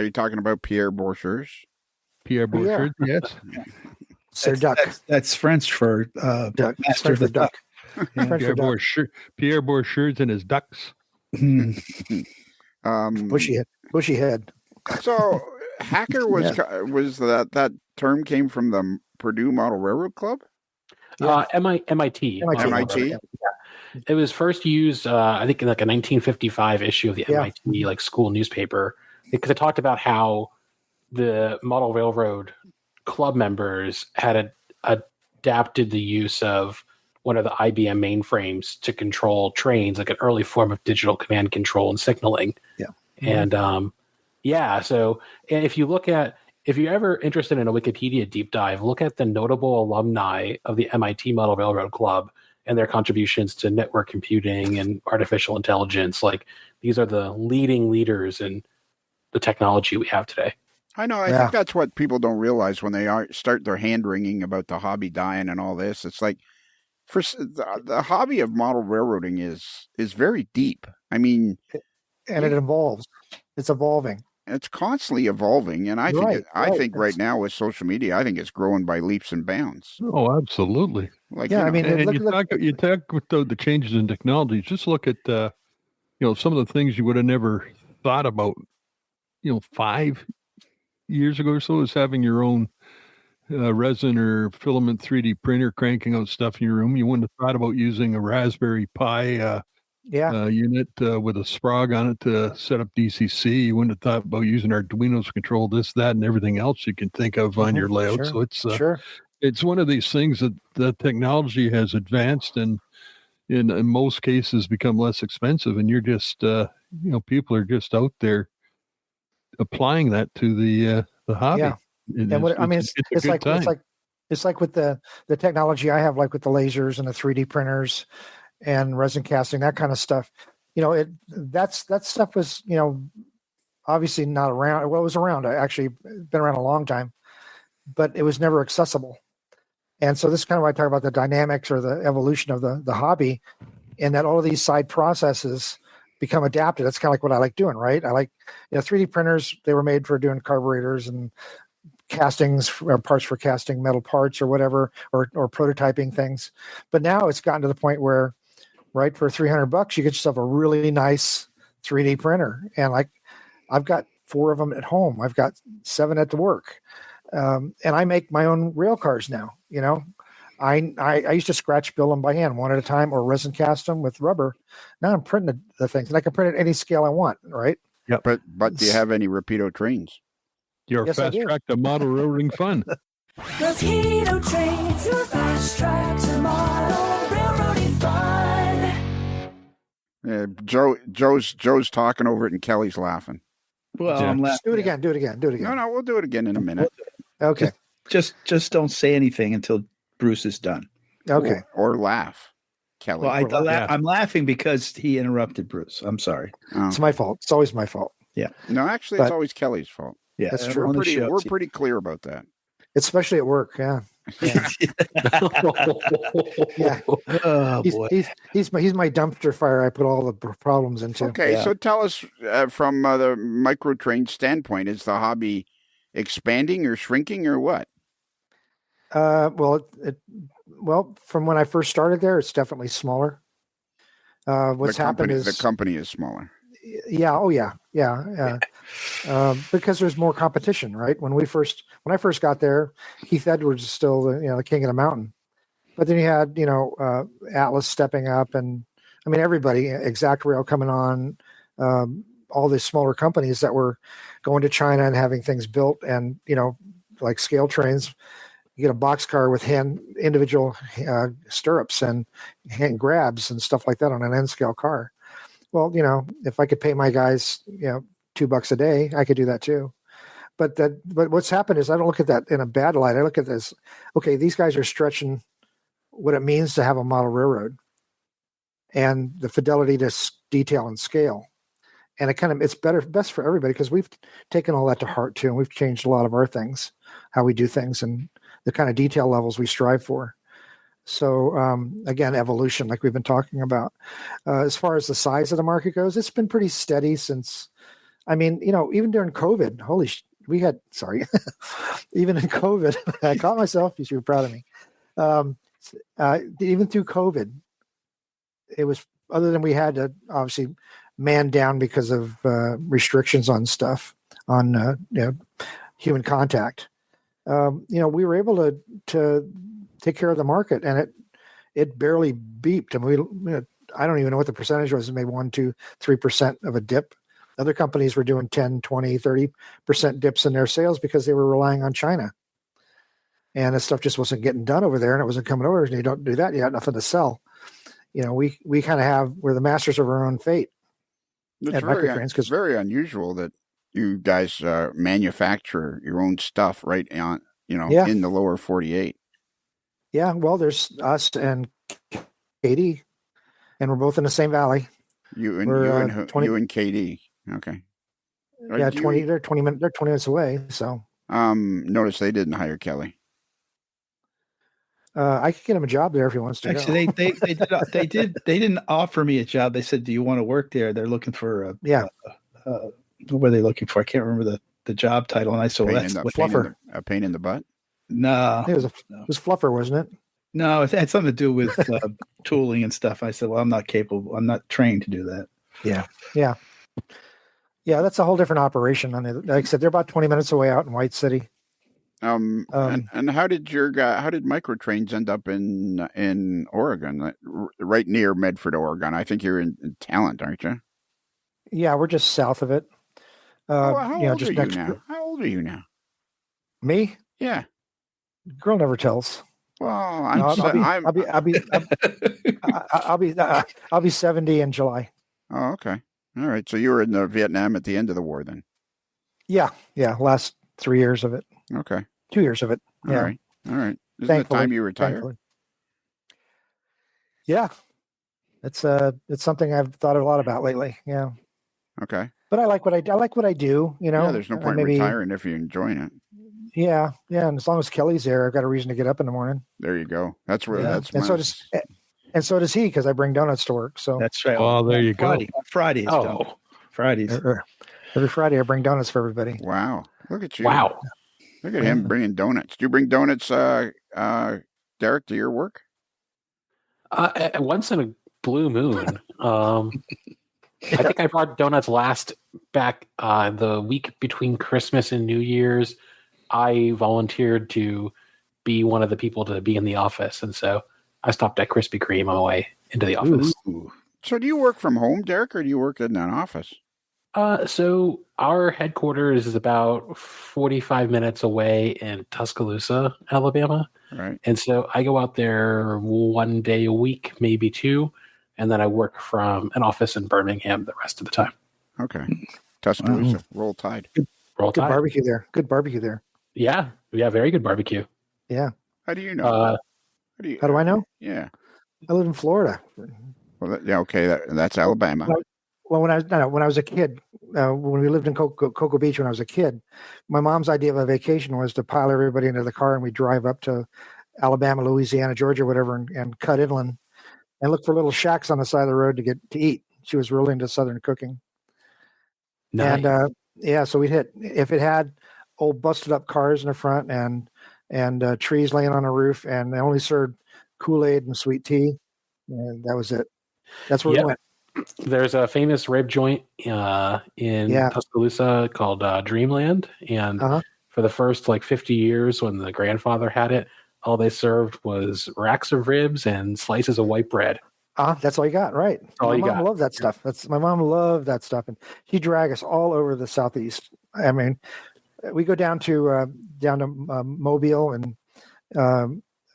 you talking about Pierre Borchers?
Pierre Borchers, yes.
Sir Duck.
That's French for
duck.
Master of the Duck.
Pierre Borchers and his ducks.
Bushy head.
So hacker was that term came from the Purdue Model Railroad Club?
MIT.
MIT.
It was first used, I think, in like a 1955 issue of the MIT like school newspaper, because it talked about how the model railroad club members had adapted the use of one of the IBM mainframes to control trains, like an early form of digital command control and signaling.
Yeah.
And so if you're ever interested in a Wikipedia deep dive, look at the notable alumni of the MIT Model Railroad Club and their contributions to network computing and artificial intelligence. Like, these are the leading leaders in the technology we have today.
I know. I think that's what people don't realize when they start their hand wringing about the hobby dying and all this. It's like, for the hobby of model railroading is very deep. I mean,
and it evolves. It's evolving.
It's constantly evolving, and I think right now with social media, I think it's growing by leaps and bounds.
Oh, absolutely.
Like,
I mean,
you talk with the changes in technology. Just look at some of the things you would have never thought about, 5 years ago or so is having your own resin or filament 3D printer cranking out stuff in your room. You wouldn't have thought about using a Raspberry Pi unit with a Sprague on it to set up DCC. You wouldn't have thought about using Arduinos to control this, that, and everything else you can think of on your layout.
Sure.
So it's one of these things that the technology has advanced and in most cases become less expensive, and you're just people are just out there applying that to the hobby.
Yeah. It's like with the technology I have, like with the lasers and the 3D printers and resin casting, that kind of stuff. That stuff was, obviously not around. Well, it was around. Actually, been around a long time, but it was never accessible. And so this is kind of why I talk about the dynamics or the evolution of the hobby, and that all of these side processes become adapted. That's kind of like what I like doing, right? I like 3D printers. They were made for doing carburetors and castings, or parts for casting metal parts or whatever, or prototyping things. But now it's gotten to the point where, right, for $300, you get yourself a really nice 3D printer. And like, I've got 4 of them at home. I've got 7 at the work. And I make my own rail cars now. I used to scratch build them by hand, one at a time, or resin cast them with rubber. Now I'm printing the things, and I can print at any scale I want, right?
Yeah. But do you have any Rapido trains?
Your fast track to model railroading fun.
Rapido trains, your fast track to model railroading fun.
Joe's talking over it, and Kelly's laughing.
Well, I'm laughing.
Do it again.
No, we'll do it again in a minute.
Okay.
Just don't say anything until Bruce is done.
Okay.
Or laugh, Kelly.
Well, I'm laughing because he interrupted Bruce. I'm sorry.
It's my fault. It's always my fault.
Yeah.
No, actually, it's always Kelly's fault.
Yeah,
that's true.
We're pretty clear about that.
Especially at work. Yeah.
Yeah.
Yeah.
Oh, boy.
He's my dumpster fire I put all the problems into.
Okay, so tell us from the microtrain standpoint, is the hobby expanding or shrinking or what?
Well, from when I first started there, it's definitely smaller. What's happened is
the company is smaller.
Yeah. Oh, yeah. Because there's more competition, right? When I first got there, Keith Edwards is still the king of the mountain. But then you had Atlas stepping up, and I mean everybody, Accurail coming on, all these smaller companies that were going to China and having things built, and like scale trains. You get a boxcar with individual stirrups and hand grabs and stuff like that on an N scale car. Well, if I could pay my guys, $2 a day, I could do that too. But what's happened is I don't look at that in a bad light. I look at this, okay, these guys are stretching what it means to have a model railroad and the fidelity to detail and scale. And it's best for everybody, because we've taken all that to heart too. And we've changed a lot of our things, how we do things and the kind of detail levels we strive for. So again, evolution, like we've been talking about. As far as the size of the market goes, it's been pretty steady since, even during COVID, even in COVID, I caught myself, you should be proud of me. Even through COVID, it was, other than we had to obviously man down because of restrictions on stuff, on human contact. We were able to take care of the market, and it barely beeped. And I don't even know what the percentage was. Maybe 1%, 2%, 3% of a dip. Other companies were doing 10, 20, 30% dips in their sales because they were relying on China. And this stuff just wasn't getting done over there, and it wasn't coming over. And you don't do that, you got nothing to sell. We kind of we're the masters of our own fate.
It's very unusual that you guys manufacture your own stuff right on, in the lower 48.
Yeah, well, there's us and Katie, and we're both in the same valley.
You and Katie. Okay.
Yeah, 20. They're 20 minutes. They're 20 minutes away. So.
Notice they didn't hire Kelly.
I could get him a job there if he wants to.
Actually, they didn't offer me a job. They said, "Do you want to work there?" They're looking for what were they looking for? I can't remember the job title. And I said, "Well, that's
fluffer."
A pain in the butt.
No,
it was fluffer, wasn't it?
No, it had something to do with tooling and stuff. I said, "Well, I'm not capable. I'm not trained to do that."
Yeah. Yeah, that's a whole different operation. Like I said, they're about 20 minutes away out in White City.
And how did how did Microtrains end up in Oregon, right near Medford, Oregon? I think you're in Talent, aren't you?
Yeah, we're just south of it.
How old
just
are you
next.
now? How old are you now?
Me?
Yeah.
Girl never tells.
Well,
I'll be 70 in July.
Oh, okay. All right. So you were in Vietnam at the end of the war, then?
Yeah. Last 3 years of it.
Okay.
2 years of it. Yeah.
All right. Isn't it time you retire?
Thankfully. Yeah. It's something I've thought a lot about lately. Yeah.
Okay.
But I like what I do.
Yeah, there's no point retiring if you're enjoying it.
Yeah. And as long as Kelly's there, I've got a reason to get up in the morning.
There you go. That's where
and so does he, because I bring donuts to work. So
that's right.
Oh, there you go.
Fridays.
Oh,
Fridays.
Every Friday I bring donuts for everybody.
Wow. Look at you.
wow.
Look at him bringing donuts. Do you bring donuts, Derek, to your work?
Once in a blue moon. I think I brought donuts back the week between Christmas and New Year's. I volunteered to be one of the people to be in the office, and so I stopped at Krispy Kreme on my way into the office.
Ooh. So do you work from home, Derek, or do you work in an office?
So our headquarters is about 45 minutes away in Tuscaloosa, Alabama.
Right.
And so I go out there 1 day a week, maybe two, and then I work from an office in Birmingham the rest of the time.
Okay. Tuscaloosa. Roll Tide.
Roll
Good
Tide.
barbecue there. Good barbecue there.
Yeah, very good barbecue.
Yeah.
How do you know?
How do I know?
Yeah.
I live in Florida.
Well, okay. That's Alabama.
Well, when I was a kid, when we lived in Cocoa Beach when I was a kid, my mom's idea of a vacation was to pile everybody into the car and we drive up to Alabama, Louisiana, Georgia, whatever, and cut inland and look for little shacks on the side of the road to eat. She was really into Southern cooking.
Nice.
And so we'd hit, if it had old busted up cars in the front and trees laying on a roof, and they only served Kool-Aid and sweet tea, and that was it. That's where we went.
There's a famous rib joint in Tuscaloosa called Dreamland, and for the first 50 years when the grandfather had it, all they served was racks of ribs and slices of white bread.
That's all you got, right? My mom loved that stuff. My mom loved that stuff, and she'd drag us all over the Southeast. I mean, we go down to Mobile, and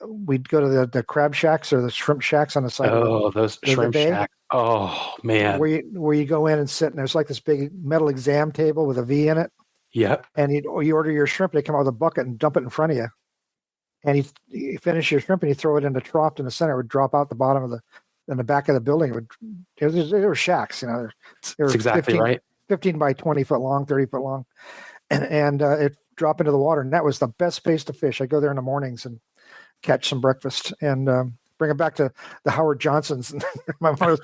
we'd go to the crab shacks or the shrimp shacks on the side.
Those shrimp shacks! Oh man,
where you go in and sit, and there's like this big metal exam table with a V in it.
Yep.
And you order your shrimp, they come out with a bucket and dump it in front of you. And you finish your shrimp and you throw it in the trough in the center. It would drop out the bottom of in the back of the building. There were shacks, They were
That's exactly
15,
right.
15 by 20 foot long, 30 foot long. And it dropped into the water. And that was the best place to fish. I go there in the mornings and catch some breakfast and bring it back to the Howard Johnsons. And my mom goes,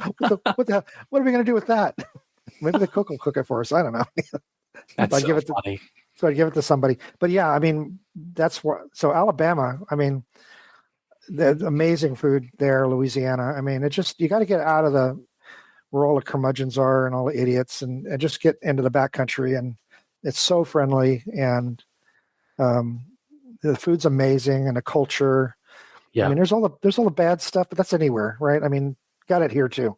what are we going to do with that? Maybe the cook will cook it for us. I don't know.
That's so funny.
So I'd give it to somebody. But yeah, I mean, so Alabama, I mean, the amazing food there, Louisiana. I mean, you got to get out of where all the curmudgeons are and all the idiots and just get into the backcountry. And it's so friendly, and the food's amazing, and the culture. Yeah. I mean, there's all the bad stuff, but that's anywhere, right? I mean, got it here too.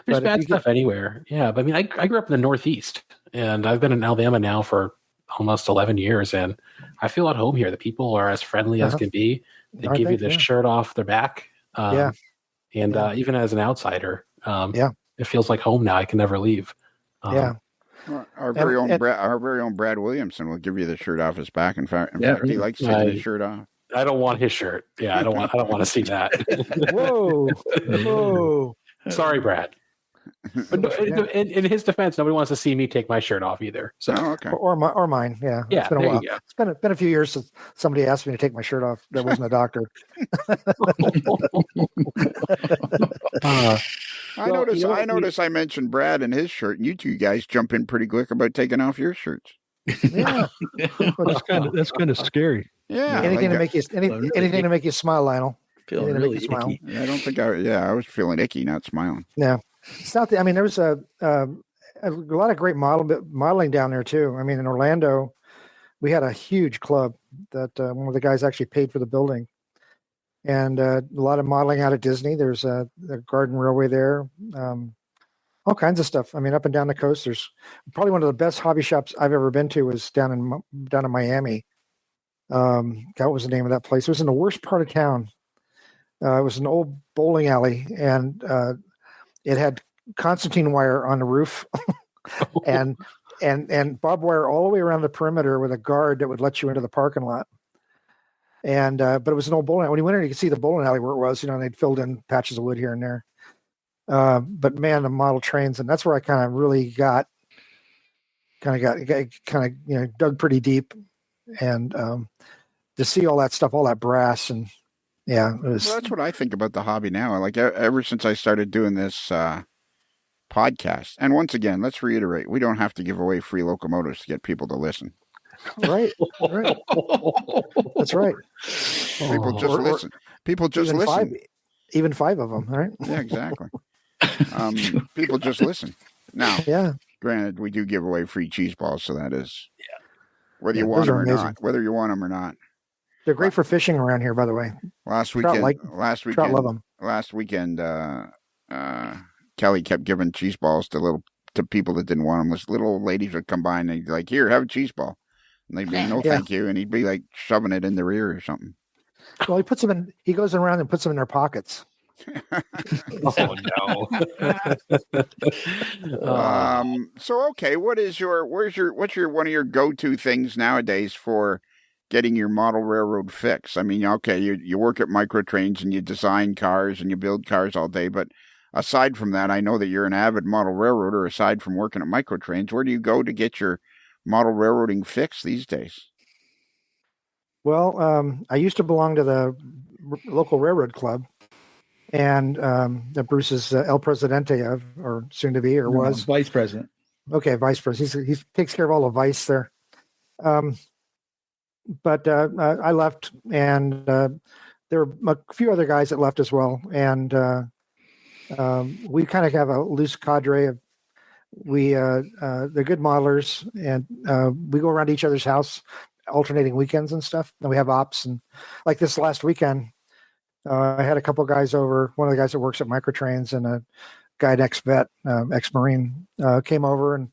There's bad stuff anywhere. Yeah. But I mean, I grew up in the Northeast, and I've been in Alabama now for almost 11 years, and I feel at home here. The people are as friendly as can be. They give you the shirt off their back. And even as an outsider, it feels like home now. I can never leave.
Our very own Brad Williamson will give you the shirt off his back. In fact, he likes taking his shirt off.
I don't want his shirt. Yeah, I don't want to see that.
Whoa.
Sorry, Brad. But in his defense, nobody wants to see me take my shirt off either. So
or mine. Yeah.
Yeah.
It's been a while. It's been a few years since somebody asked me to take my shirt off. That wasn't a doctor.
I notice I mentioned Brad and his shirt, and you two guys jump in pretty quick about taking off your shirts.
Yeah.
That's kind of scary.
Yeah.
Anything to make you smile, Lionel.
Feeling really icky.
I don't think I was feeling icky, not smiling.
Yeah. It's not there was a lot of great modeling down there too. I mean, in Orlando, we had a huge club that one of the guys actually paid for the building, and a lot of modeling out of Disney. There's a Garden Railway there, all kinds of stuff. I mean, up and down the coast. There's probably one of the best hobby shops I've ever been to was down in Miami. God, what was the name of that place? It was in the worst part of town. It was an old bowling alley, and it had Constantine wire on the roof, and barbed wire all the way around the perimeter with a guard that would let you into the parking lot. And but it was an old bowling alley. When you went in, you could see the bowling alley where it was. And they'd filled in patches of wood here and there. But man, the model trains, and that's where I kind of really got dug pretty deep, and to see all that stuff, all that brass, and yeah, it was.
Well, that's what I think about the hobby now. Like ever since I started doing this podcast, and once again, let's reiterate: we don't have to give away free locomotives to get people to listen.
Right. That's right.
People just listen. People just listen.
Even 5 of them, right?
Yeah, exactly. People just listen. Now,
yeah.
Granted, we do give away free cheese balls, so that is whether you want them or not. Whether you want them or not.
They're great for fishing around here, by the way.
Last weekend,
trout love them.
Last weekend, Kelly kept giving cheese balls to people that didn't want them. Little old ladies would come by and they'd be like, "Here, have a cheese ball," and they'd be, "No, thank you," and he'd be like shoving it in their ear or something.
Well, he puts them in. He goes around and puts them in their pockets.
Oh no.
So okay, what's one of your go-to things nowadays for getting your model railroad fix? I mean, okay, you work at Microtrains and you design cars and you build cars all day, but aside from that, I know that you're an avid model railroader. Aside from working at Microtrains, where do you go to get your model railroading fix these days?
Well, I used to belong to the local railroad club, and that Bruce is El Presidente of, or soon to be, or was
vice president.
Okay, vice president. He takes care of all the vice there. But I left, and there were a few other guys that left as well, and we kind of have a loose cadre of they're good modelers, and we go around each other's house alternating weekends and stuff. And we have ops, and like this last weekend, I had a couple guys over. One of the guys that works at Microtrains and a guy, ex-vet, ex-Marine, came over, and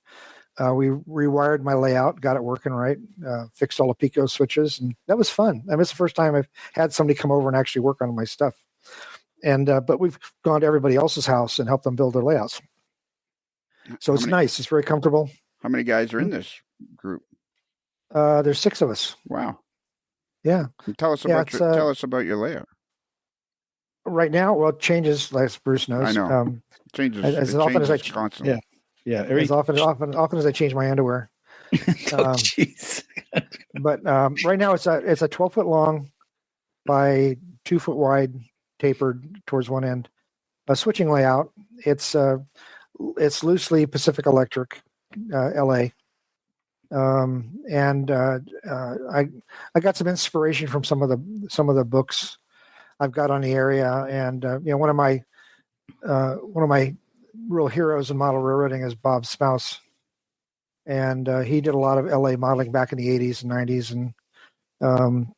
we rewired my layout, got it working right, fixed all the Pico switches, and that was fun. That was the first time I've had somebody come over and actually work on my stuff. And but we've gone to everybody else's house and helped them build their layouts. So it's nice. It's very comfortable.
How many guys are in this group?
There's 6 of us.
Wow.
Yeah.
And tell us about your layout.
Right now, well, it changes, as Bruce knows.
I know. Changes
as often as I
constantly.
Yeah.
As often as I change my underwear.
Jeez.
But right now, it's a 12-foot long by 2-foot wide, tapered towards one end. A switching layout. It's loosely Pacific Electric, LA. And I got some inspiration from some of the books I've got on the area, and one of my real heroes in model railroading is Bob Spouse, and he did a lot of LA modeling back in the 80s and 90s, and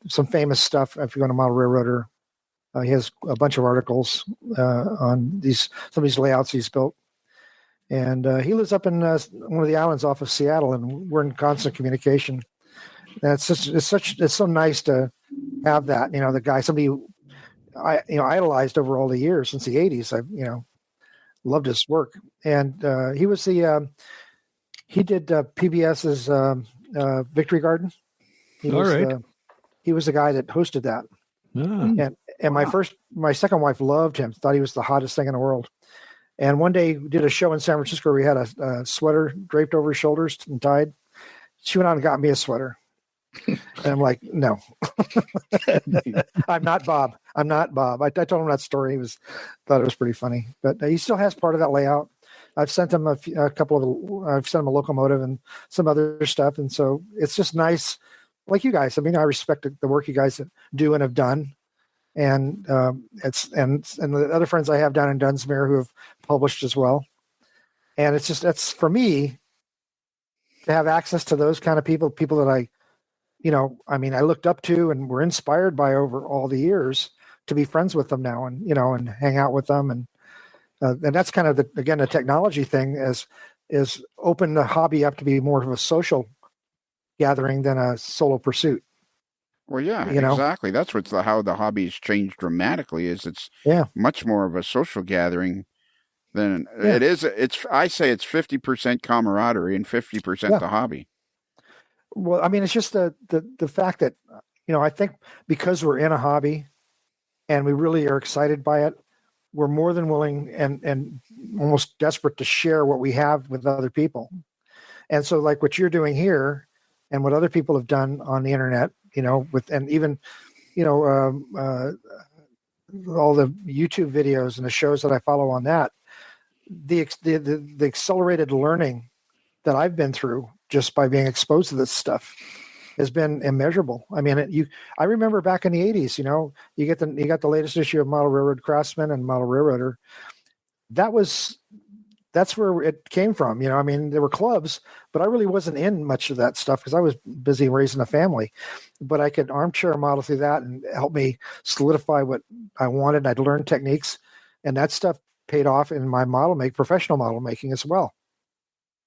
some famous stuff. If you go to Model Railroader, he has a bunch of articles on some of these layouts he's built. And he lives up in one of the islands off of Seattle, and we're in constant communication. And it's so nice to have that. The guy, somebody I idolized over all the years since the 80s. I've loved his work, and he was he did PBS's Victory Garden. He was the guy that hosted that. And my second wife loved him, thought he was the hottest thing in the world. And one day we did a show in San Francisco where we had a sweater draped over his shoulders and tied. She went out and got me a sweater. And I'm like, no, I'm not Bob. I told him that story. He thought it was pretty funny, but he still has part of that layout. I've sent him I've sent him a locomotive and some other stuff. And so it's just nice. Like you guys, I mean, I respect the work you guys do and have done. And and the other friends I have down in Dunsmuir who have published as well. And it's just, that's for me to have access to those kind of people that I, I looked up to and were inspired by over all the years, to be friends with them now and, and hang out with them. And that's kind of the technology thing is open the hobby up to be more of a social gathering than a solo pursuit.
Well, yeah, exactly. That's how the hobby's changed dramatically. Is it's much more of a social gathering than it is. I say it's 50% camaraderie and 50% the hobby.
Well, I mean, it's just the fact that, I think because we're in a hobby and we really are excited by it, we're more than willing and almost desperate to share what we have with other people. And so like what you're doing here and what other people have done on the internet, and even, all the YouTube videos and the shows that I follow on that, the accelerated learning that I've been through just by being exposed to this stuff has been immeasurable. I mean, I remember back in the 80s, you got the latest issue of Model Railroad Craftsman and Model Railroader. That's where it came from. I mean, there were clubs, but I really wasn't in much of that stuff because I was busy raising a family. But I could armchair model through that and help me solidify what I wanted. I'd learn techniques, and that stuff paid off in my professional model making as well.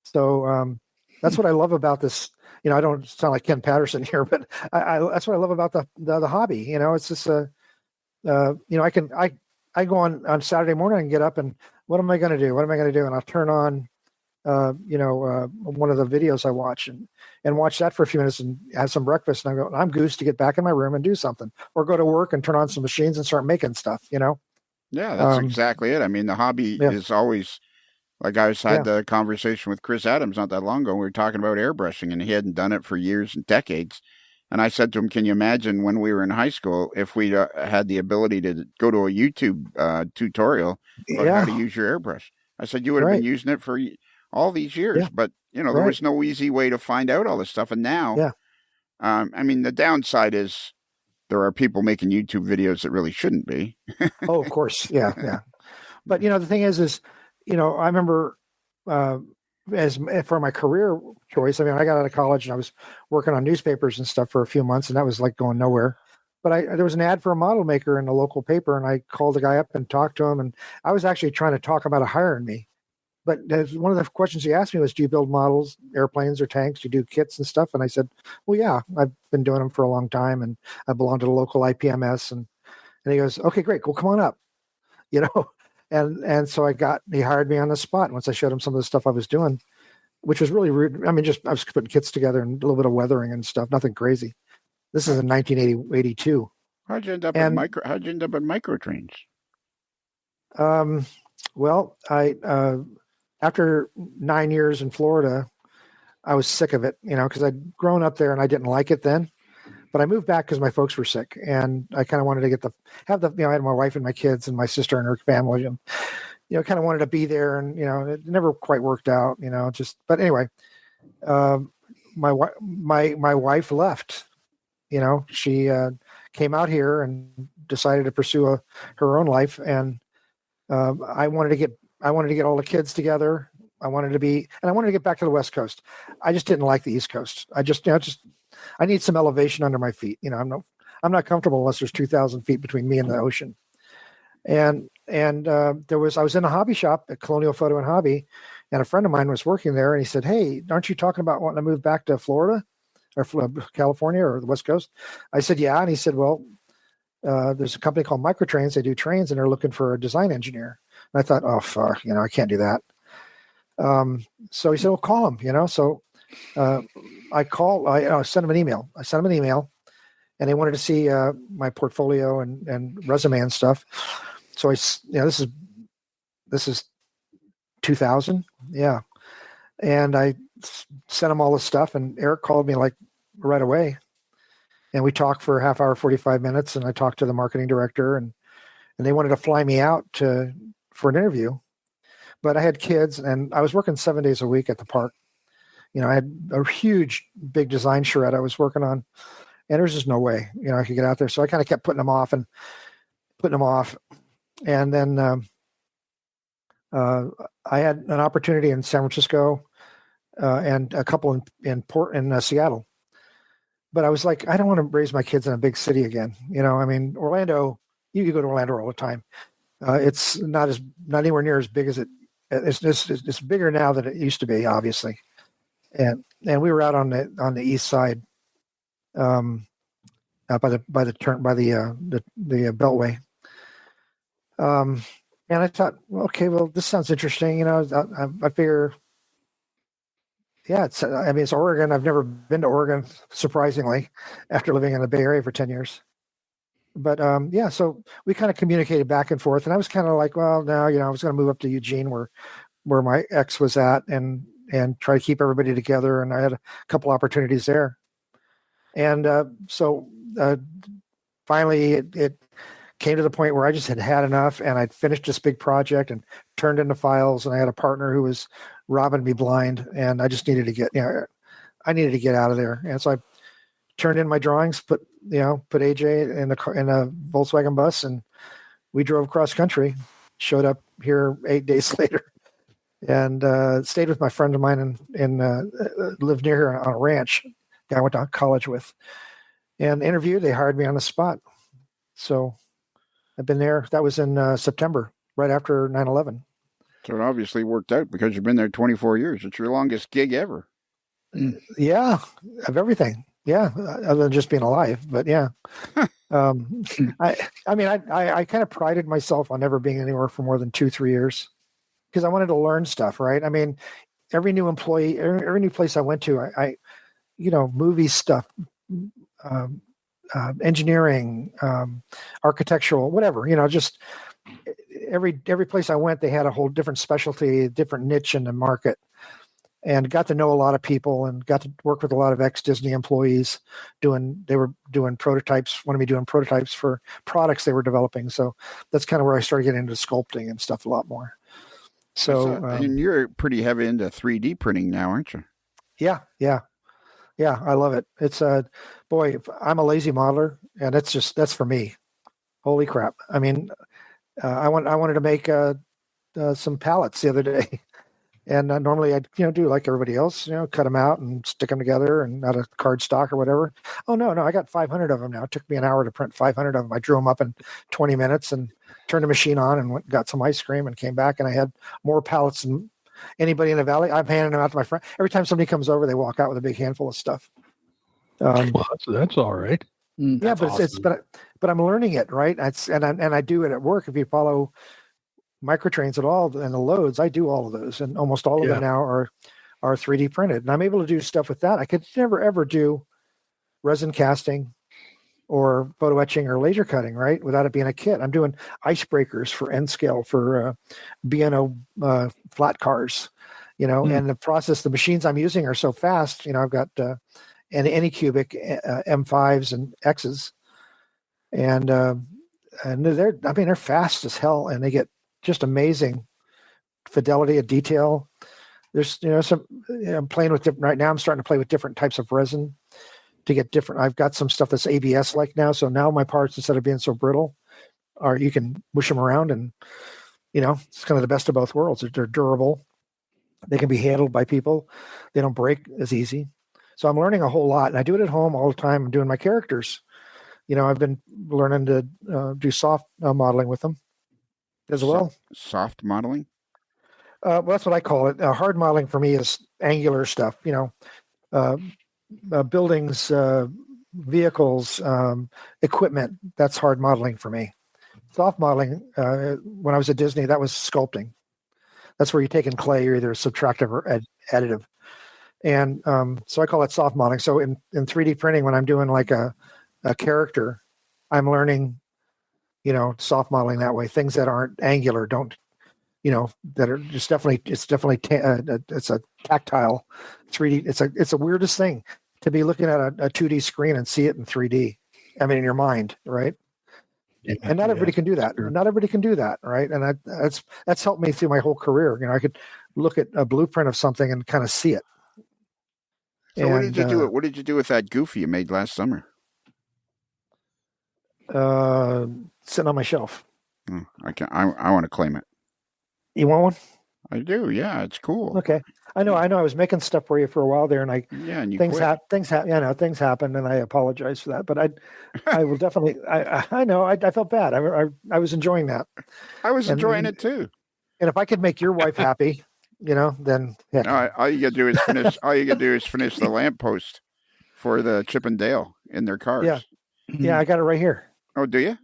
So that's what I love about this. I don't sound like Ken Patterson here, but that's what I love about the hobby. It's just I go on Saturday morning and get up and what am I going to do? What am I going to do? And I'll turn on, one of the videos I watch and watch that for a few minutes and have some breakfast. And I'm goose to get back in my room and do something, or go to work and turn on some machines and start making stuff.
Yeah, that's exactly it. I mean, the hobby is always. Like I had the conversation with Chris Adams not that long ago. We were talking about airbrushing, and he hadn't done it for years and decades. And I said to him, "Can you imagine when we were in high school if we had the ability to go to a YouTube tutorial about how to use your airbrush?" I said, "You would have been using it for all these years, but there was no easy way to find out all this stuff." And now, I mean, the downside is there are people making YouTube videos that really shouldn't be.
Oh, of course, yeah. But the thing is. I remember as for my career choice, I mean, I got out of college and I was working on newspapers and stuff for a few months, and that was like going nowhere. But there was an ad for a model maker in a local paper, and I called the guy up and talked to him, and I was actually trying to talk him out of hiring me. But one of the questions he asked me was, "Do you build models, airplanes or tanks? Do you do kits and stuff?" And I said, "Well, yeah, I've been doing them for a long time, and I belong to the local IPMS." And he goes, "Okay, great, well, come on up," And so he hired me on the spot. Once I showed him some of the stuff I was doing, which was really rude. I mean, I was putting kits together and a little bit of weathering and stuff, nothing crazy. This is in 1982.
How'd you end up at microtrains?
Well, after 9 years in Florida, I was sick of it, because I'd grown up there and I didn't like it then. But I moved back because my folks were sick, and I kind of wanted to I had my wife and my kids and my sister and her family, and kind of wanted to be there, and it never quite worked out, But anyway, my wife left. She came out here and decided to pursue her own life, and I wanted to get all the kids together. I wanted to get back to the West Coast. I just didn't like the East Coast. I need some elevation under my feet. I'm not comfortable unless there's 2,000 feet between me and the ocean. And I was in a hobby shop at Colonial Photo and Hobby, and a friend of mine was working there, and he said, "Hey, aren't you talking about wanting to move back to Florida or California or the West Coast?" I said, "Yeah." And he said, "Well, there's a company called Microtrains. They do trains, and they're looking for a design engineer." And I thought, "Oh, fuck, I can't do that." So he said, "Well, call him." So I sent him an email. And they wanted to see my portfolio and resume and stuff. So this is 2000, yeah. And I sent him all the stuff, and Eric called me like right away, and we talked for a half hour, 45 minutes, and I talked to the marketing director, and they wanted to fly me out for an interview. But I had kids, and I was working 7 days a week at the park. I had a huge, big design charrette I was working on, and there's just no way, I could get out there. So I kind of kept putting them off. And then I had an opportunity in San Francisco and a couple in Seattle. But I was like, I don't want to raise my kids in a big city again. I mean, Orlando, you can go to Orlando all the time. It's not anywhere near as big as it. It's bigger now than it used to be, obviously. And we were out on the east side, out by the Beltway. And I thought, okay, well, this sounds interesting. I figure, yeah, it's Oregon. I've never been to Oregon, surprisingly, after living in the Bay Area for 10 years. But yeah, so we kind of communicated back and forth, and I was kind of like, well, no, I was going to move up to Eugene, where my ex was at, and try to keep everybody together. And I had a couple opportunities there, and so finally it came to the point where I just had enough, and I'd finished this big project and turned into files, and I had a partner who was robbing me blind, and I just needed to get out of there, and so I turned in my drawings, put AJ in a Volkswagen bus, and we drove cross country. Showed up here 8 days later, and stayed with my friend of mine and lived near here on a ranch. Guy I went to college with, and interviewed. They hired me on the spot. So I've been there. That was in September, right after 9/11.
So it obviously worked out because you've been there 24 years. It's your longest gig ever.
Yeah, of everything. Yeah, other than just being alive, but yeah. I kind of prided myself on never being anywhere for more than 2-3 years because I wanted to learn stuff, right? I mean, every new employee, every new place I went to, I movie stuff, engineering, architectural, whatever, just every place I went, they had a whole different specialty, different niche in the market. And got to know a lot of people and got to work with a lot of ex-Disney employees they were doing prototypes, wanted me doing prototypes for products they were developing. So that's kind of where I started getting into sculpting and stuff a lot more. So,
and you're pretty heavy into 3D printing now, aren't you?
Yeah. I love it. It's boy, I'm a lazy modeler, and that's for me. Holy crap. I mean, I wanted to make some palettes the other day. And normally I'd, do like everybody else, cut them out and stick them together and out of card stock or whatever. Oh, no, I got 500 of them now. It took me an hour to print 500 of them. I drew them up in 20 minutes and turned the machine on and got some ice cream and came back, and I had more pallets than anybody in the valley. I'm handing them out to my friend. Every time somebody comes over, they walk out with a big handful of stuff.
Well, that's all right.
Yeah, but awesome. But I'm learning it, right? And I do it at work. If you follow microtrains at all and the loads, I do all of those, and almost all of them now are 3D printed, and I'm able to do stuff with that. I could never ever do resin casting or photo etching or laser cutting, right, without it being a kit. I'm doing icebreakers for N scale for B&O flat cars, and the machines I'm using are so fast. I've got an Anycubic M5s and X's, and they're fast as hell, and they get just amazing fidelity of detail. There's, I'm playing with different right now. I'm starting to play with different types of resin to get different. I've got some stuff that's ABS like now. So now my parts, instead of being so brittle, you can wish them around, and, it's kind of the best of both worlds. They're durable. They can be handled by people. They don't break as easy. So I'm learning a whole lot, and I do it at home all the time. I'm doing my characters. I've been learning to do soft modeling with them as well.
Soft modeling?
Well, that's what I call it. Hard modeling for me is angular stuff, buildings, vehicles, equipment. That's hard modeling for me. Soft modeling, when I was at Disney, that was sculpting. That's where you're taking clay, you're either subtractive or additive. And so I call it soft modeling. So in 3D printing, when I'm doing like a character, I'm learning soft modeling that way. Things that aren't angular that are just it's a tactile 3D. It's the weirdest thing to be looking at a 2D screen and see it in 3D. I mean, in your mind, right? Yeah, and not everybody can do that. Sure. Not everybody can do that, right? And that's helped me through my whole career. I could look at a blueprint of something and kind of see it.
So what did you do? What did you do with that Goofy you made last summer?
Sitting on my shelf.
I want to claim it.
You want one?
I do. Yeah, it's cool.
Okay. I know. I was making stuff for you for a while there, and
and you
things
quit.
things happen, and I apologize for that. But I will definitely. I know. I felt bad. I was enjoying that.
I was enjoying it too.
And if I could make your wife happy, then heck.
All you gotta do is finish. All you gotta do is finish the lamppost for the Chip and Dale in their cars.
Yeah. Yeah, I got it right here.
Oh, do you?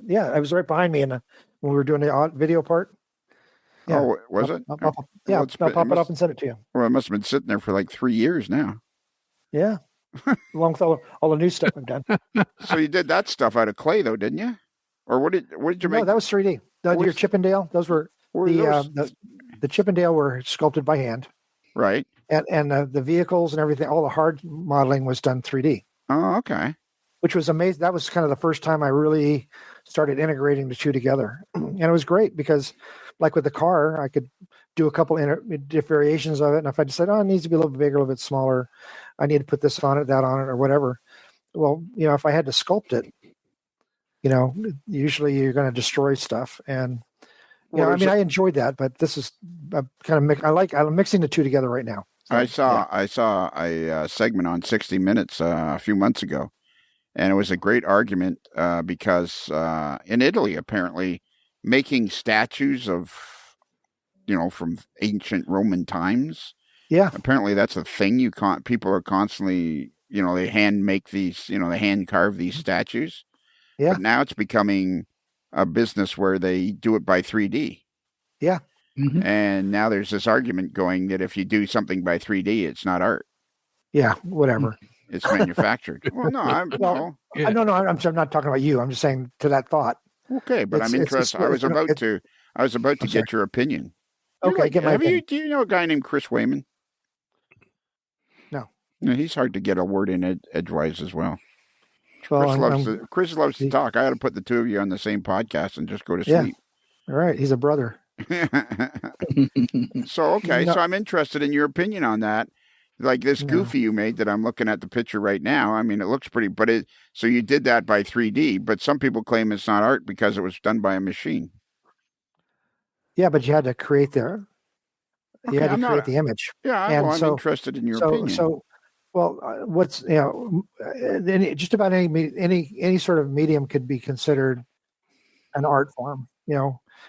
Yeah, I was right behind me when we were doing the video part. Yeah.
Oh, was it?
I'll pop it up and send it to you.
Well, it must have been sitting there for like 3 years now.
Yeah. Along with all the new stuff I've done.
So you did that stuff out of clay, though, didn't you? Or what did you make?
No, that was 3D. Your Chip and Dale, those were the Chip and Dale were sculpted by hand.
Right.
And the vehicles and everything, all the hard modeling was done 3D.
Oh, okay.
Which was amazing. That was kind of the first time I really started integrating the two together. And it was great because, like with the car, I could do a couple variations of it. And if I decided, it needs to be a little bit bigger, a little bit smaller, I need to put this on it, that on it, or whatever. Well, if I had to sculpt it, usually you're going to destroy stuff. And, I enjoyed that, but this is kind of, I'm mixing the two together right now. So,
I saw a segment on 60 Minutes a few months ago. And it was a great argument because in Italy, apparently, making statues of, from ancient Roman times.
Yeah.
Apparently, that's a thing. People are constantly, they hand make these, they hand carve these statues.
Yeah.
But now it's becoming a business where they do it by 3D.
Yeah.
Mm-hmm.
And now there's this argument going that if you do something by 3D, it's not art.
Yeah. Whatever.
It's manufactured. Well, no, I'm
not talking about you. I'm just saying to that thought.
Okay, but I'm interested. I was about to get your opinion.
Okay, get my opinion.
Do you know a guy named Chris Wayman?
No.
Yeah, he's hard to get a word in edgewise as well.
Well,
Chris loves to talk. I ought to put the two of you on the same podcast and just go to sleep.
All right, he's a brother.
So I'm interested in your opinion on that. Like this goofy you made that I'm looking at the picture right now. I mean, it looks pretty, so you did that by 3D, but some people claim it's not art because it was done by a machine.
Yeah, but you had to create the image.
Yeah, I'm interested in your opinion.
What's just about any sort of medium could be considered an art form.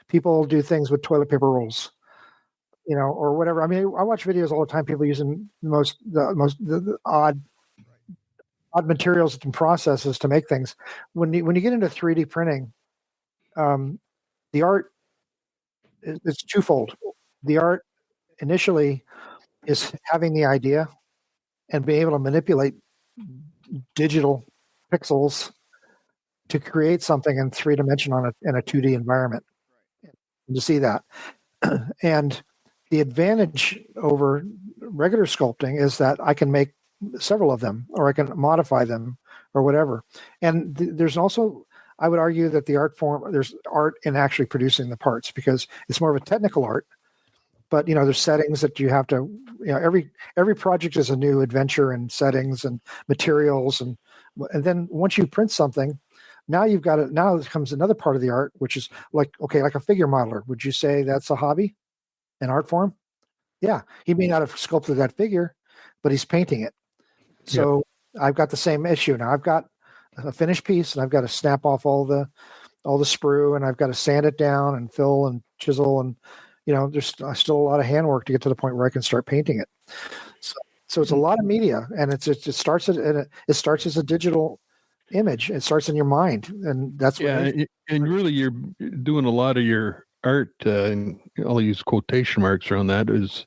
People do things with toilet paper rolls. Or whatever. I mean, I watch videos all the time. People using the odd materials and processes to make things. When you get into 3D printing, the art is twofold. The art initially is having the idea and being able to manipulate digital pixels to create something in 3D in a 2D environment. And to see that, and the advantage over regular sculpting is that I can make several of them, or I can modify them, or whatever. And there's also, I would argue that the art form, there's art in actually producing the parts because it's more of a technical art. But there's settings that you have to. Every project is a new adventure and settings and materials, and then once you print something, now you've got it. Now comes another part of the art, which is like a figure modeler. Would you say that's a hobby? An art form? Yeah. He may not have sculpted that figure, but he's painting it. So I've got the same issue now. I've got a finished piece and I've got to snap off all the sprue and I've got to sand it down and fill and chisel. And, there's still a lot of handwork to get to the point where I can start painting it. So it's a lot of media, and it starts as a digital image. It starts in your mind. And that's what
and really you're doing a lot of your art, and I'll use quotation marks around that, is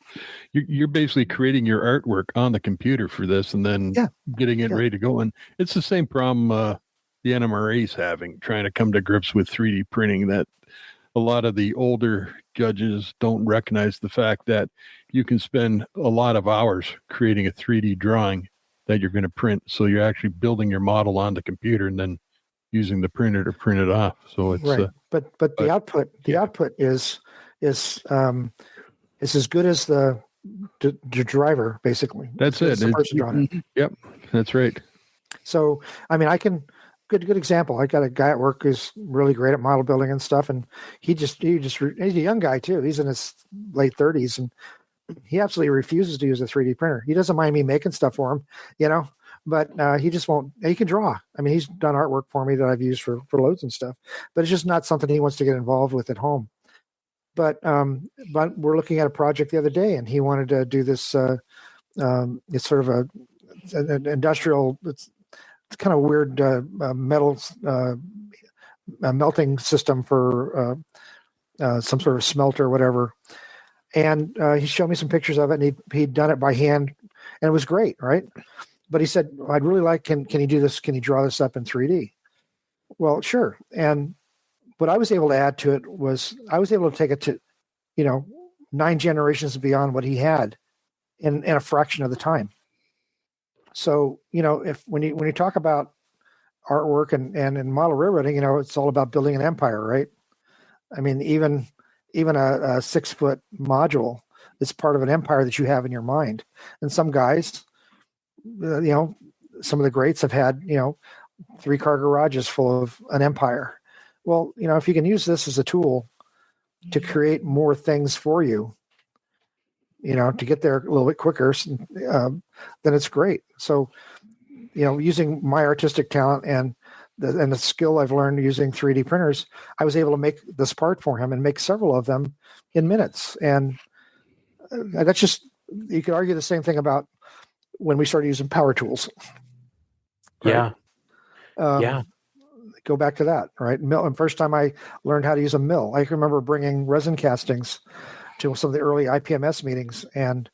you're basically creating your artwork on the computer for this and then getting it ready to go. And it's the same problem the NMRA is having, trying to come to grips with 3D printing, that a lot of the older judges don't recognize the fact that you can spend a lot of hours creating a 3D drawing that you're going to print. So you're actually building your model on the computer and then using the printer to print it off. So it's
right. But the output is as good as the driver, basically.
That's it.
The person drawing it.
Yep, that's right.
So I mean, I can good example. I got a guy at work who's really great at model building and stuff, and he's a young guy too. He's in his late 30s, and he absolutely refuses to use a 3D printer. He doesn't mind me making stuff for him, but he just won't. He can draw. I mean, he's done artwork for me that I've used for loads and stuff, but it's just not something he wants to get involved with at home. But we're looking at a project the other day, and he wanted to do this. It's sort of an industrial. It's kind of weird metals melting system for some sort of smelter or whatever. And he showed me some pictures of it, and he'd done it by hand, and it was great, right? But he said, I'd really like, can you do this? Can you draw this up in 3D? Well, sure. And what I was able to add to it was I was able to take it to, 9 generations beyond what he had in a fraction of the time. So, if when you talk about artwork and in model railroading, it's all about building an empire, right? I mean, even a 6-foot module is part of an empire that you have in your mind. And some guys, some of the greats have had, 3-car garages full of an empire. Well, if you can use this as a tool to create more things for you, to get there a little bit quicker, then it's great. So, using my artistic talent and the skill I've learned using 3D printers, I was able to make this part for him and make several of them in minutes. And that's just, you could argue the same thing about when we started using power tools. Right?
Yeah.
Go back to that, right? And first time I learned how to use a mill, I can remember bringing resin castings to some of the early IPMS meetings, and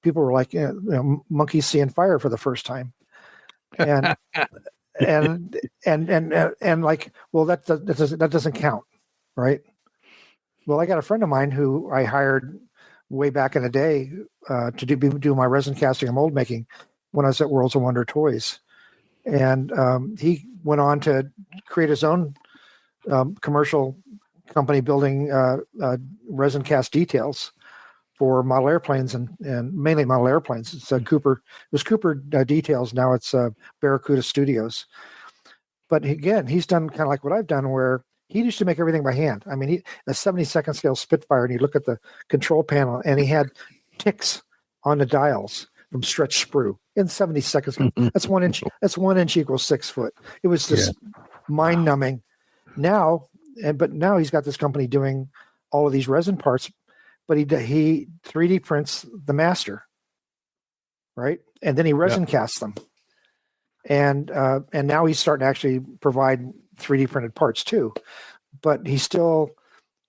people were like, monkeys seeing fire for the first time. And and like, well, that doesn't count, right? Well, I got a friend of mine who I hired way back in the day to do my resin casting and mold making when I was at Worlds of Wonder Toys, and he went on to create his own commercial company building resin cast details for model airplanes and mainly model airplanes. It's Cooper. It was Cooper Details. Now it's Barracuda Studios. But again, he's done kind of like what I've done, where he used to make everything by hand. I mean, a 72nd scale Spitfire, and you look at the control panel, and he had ticks on the dials from stretch sprue in 72nd scale. That's 1 inch. That's 1 inch equals 6 foot. It was just mind numbing. Now he's got this company doing all of these resin parts, but he 3D prints the master, right? And then he resin casts them. And now he's starting to actually provide 3D printed parts too, but he's still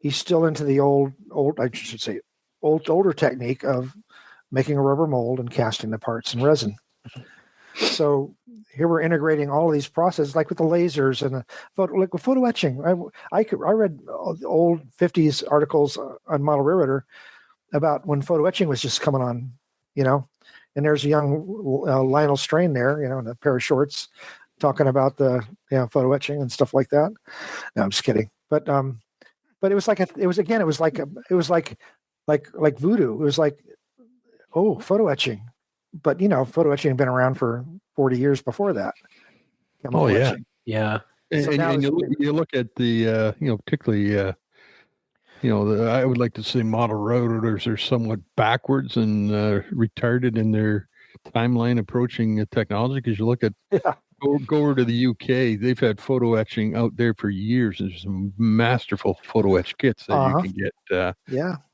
into the older technique of making a rubber mold and casting the parts in resin. So here we're integrating all of these processes, like with the lasers and with photo etching. I read old 50s articles on Model Railroader about when photo etching was just coming on, and there's a young Lionel Strain there, in a pair of shorts, talking about the photo etching and stuff like that. No, I'm just kidding. But it was like voodoo. It was like, oh, photo etching. But photo etching had been around for 40 years before that.
Oh yeah,
etching.
Yeah.
And you look at the particularly I would like to say model railroaders are somewhat backwards and retarded in their timeline approaching technology, because you look at go over to the UK, they've had photo etching out there for years. There's some masterful photo etch kits that you can get.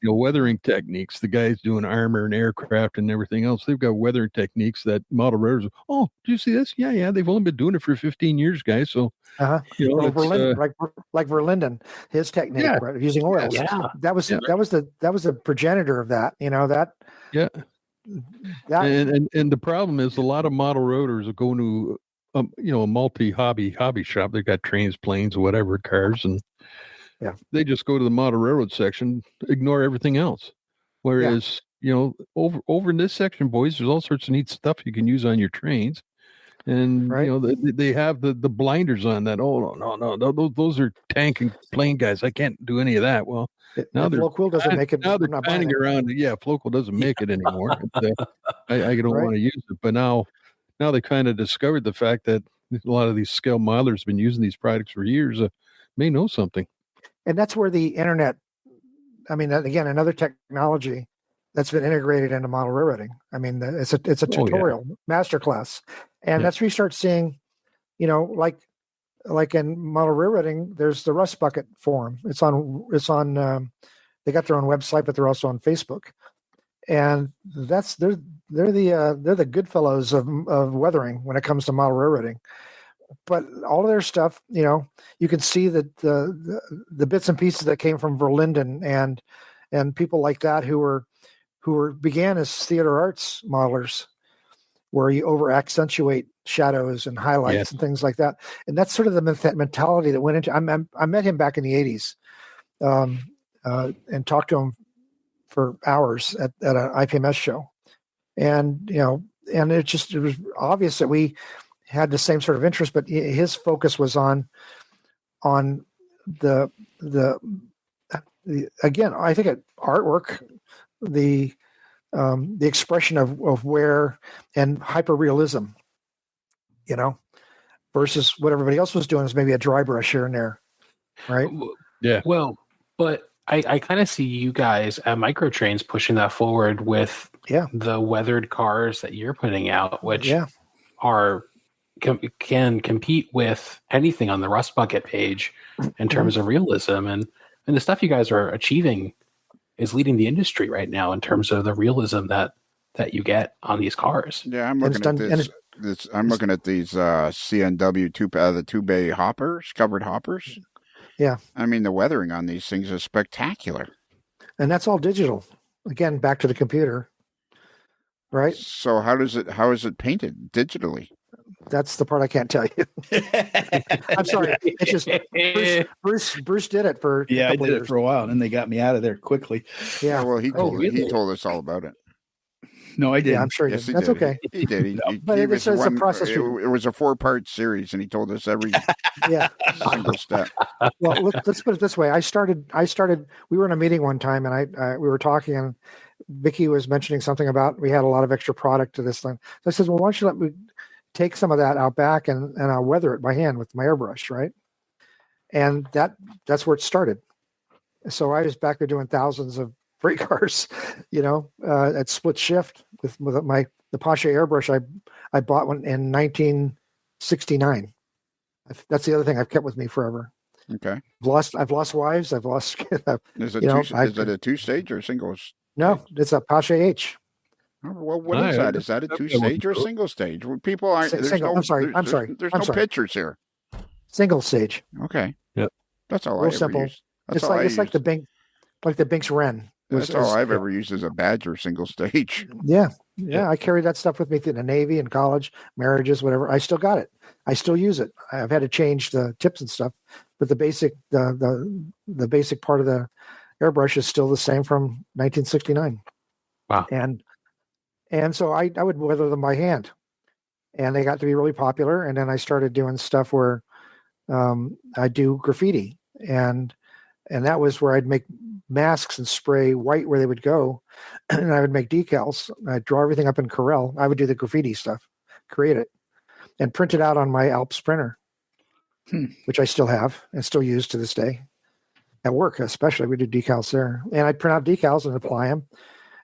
Weathering techniques. The guys doing armor and aircraft and everything else, they've got weathering techniques that model railroaders. Oh, do you see this? Yeah. They've only been doing it for 15 years, guys. So
like Verlinden, his technique, right, using oils. That was the progenitor of that.
And the problem is a lot of model railroaders are going to a multi-hobby shop. They got trains, planes, whatever, cars, and they just go to the model railroad section, ignore everything else. Whereas over in this section, boys, there's all sorts of neat stuff you can use on your trains. And they have the blinders on that. Oh no, those are tank and plane guys. I can't do any of that. Well, now
Floquil doesn't make it.
Now they're panning around. Yeah, Floquil doesn't make it anymore. I don't want to use it. But now they kind of discovered the fact that a lot of these scale modelers have been using these products for years, may know something.
And that's where the internet, I mean, again, another technology that's been integrated into model railroading. I mean, it's a tutorial masterclass, and that's where you start seeing, like in model railroading, there's the Rust Bucket forum. It's on. They got their own website, but they're also on Facebook, and they're the good fellows of weathering when it comes to model railroading. But all of their stuff, you can see that the bits and pieces that came from Verlinden and people like that who began as theater arts modelers, where you over accentuate shadows and highlights and things like that. And that's sort of the mentality that went into. I met him back in the 80s, and talked to him for hours at an IPMS show, and and it was obvious that we had the same sort of interest, but his focus was on the again, I think artwork, the expression of wear and hyper-realism, versus what everybody else was doing is maybe a dry brush here and there, right?
Yeah.
Well, but I kind of see you guys at Microtrains pushing that forward with the weathered cars that you're putting out, which can compete with anything on the Rust Bucket page in terms of realism, and the stuff you guys are achieving is leading the industry right now in terms of the realism that you get on these cars.
Yeah, I'm looking at this. I'm looking at these CNW the 2-bay hoppers, covered hoppers.
Yeah,
I mean, the weathering on these things is spectacular,
and that's all digital. Again, back to the computer, right?
So how is it painted digitally?
That's the part I can't tell you. I'm sorry. It's just Bruce did it for
I did it for a while, and then they got me out of there quickly.
Yeah.
Well, he told us all about it.
No, I didn't.
Yeah, I'm sure he did. That's okay.
He did.
But it's a process.
It was a 4-part series, and he told us every single step.
Well, let's put it this way. I started. We were in a meeting one time, and we were talking, and Vicky was mentioning something about we had a lot of extra product to this thing. So I said, well, why don't you let me take some of that out back and I'll weather it by hand with my airbrush, right? And that's where it started. So I was back there doing thousands of freight cars, at split shift with the Pasha airbrush. I bought one in 1969. That's the other thing I've kept with me forever.
Okay.
I've lost wives. I've lost.
Is it a 2-stage or a single?
No, it's a Pasha H.
Well, what is that? Is that a 2-stage or a single stage? Well, people aren't.
Single. I'm sorry.
There's no pictures here.
Single stage.
Okay.
Yep.
That's all.
Real simple. It's like the Binks Wren.
That's all I've ever used as a Badger single stage.
Yeah. I carried that stuff with me through the Navy and college, marriages, whatever. I still got it. I still use it. I've had to change the tips and stuff, but the basic basic part of the airbrush is still the same from 1969.
Wow.
And so I would weather them by hand, and they got to be really popular. And then I started doing stuff where I do graffiti, and that was where I'd make masks and spray white where they would go, and I would make decals. I'd draw everything up in Accurail. I would do the graffiti stuff, create it, and print it out on my Alps printer, which I still have and still use to this day. At work, especially, we do decals there, and I'd print out decals and apply them.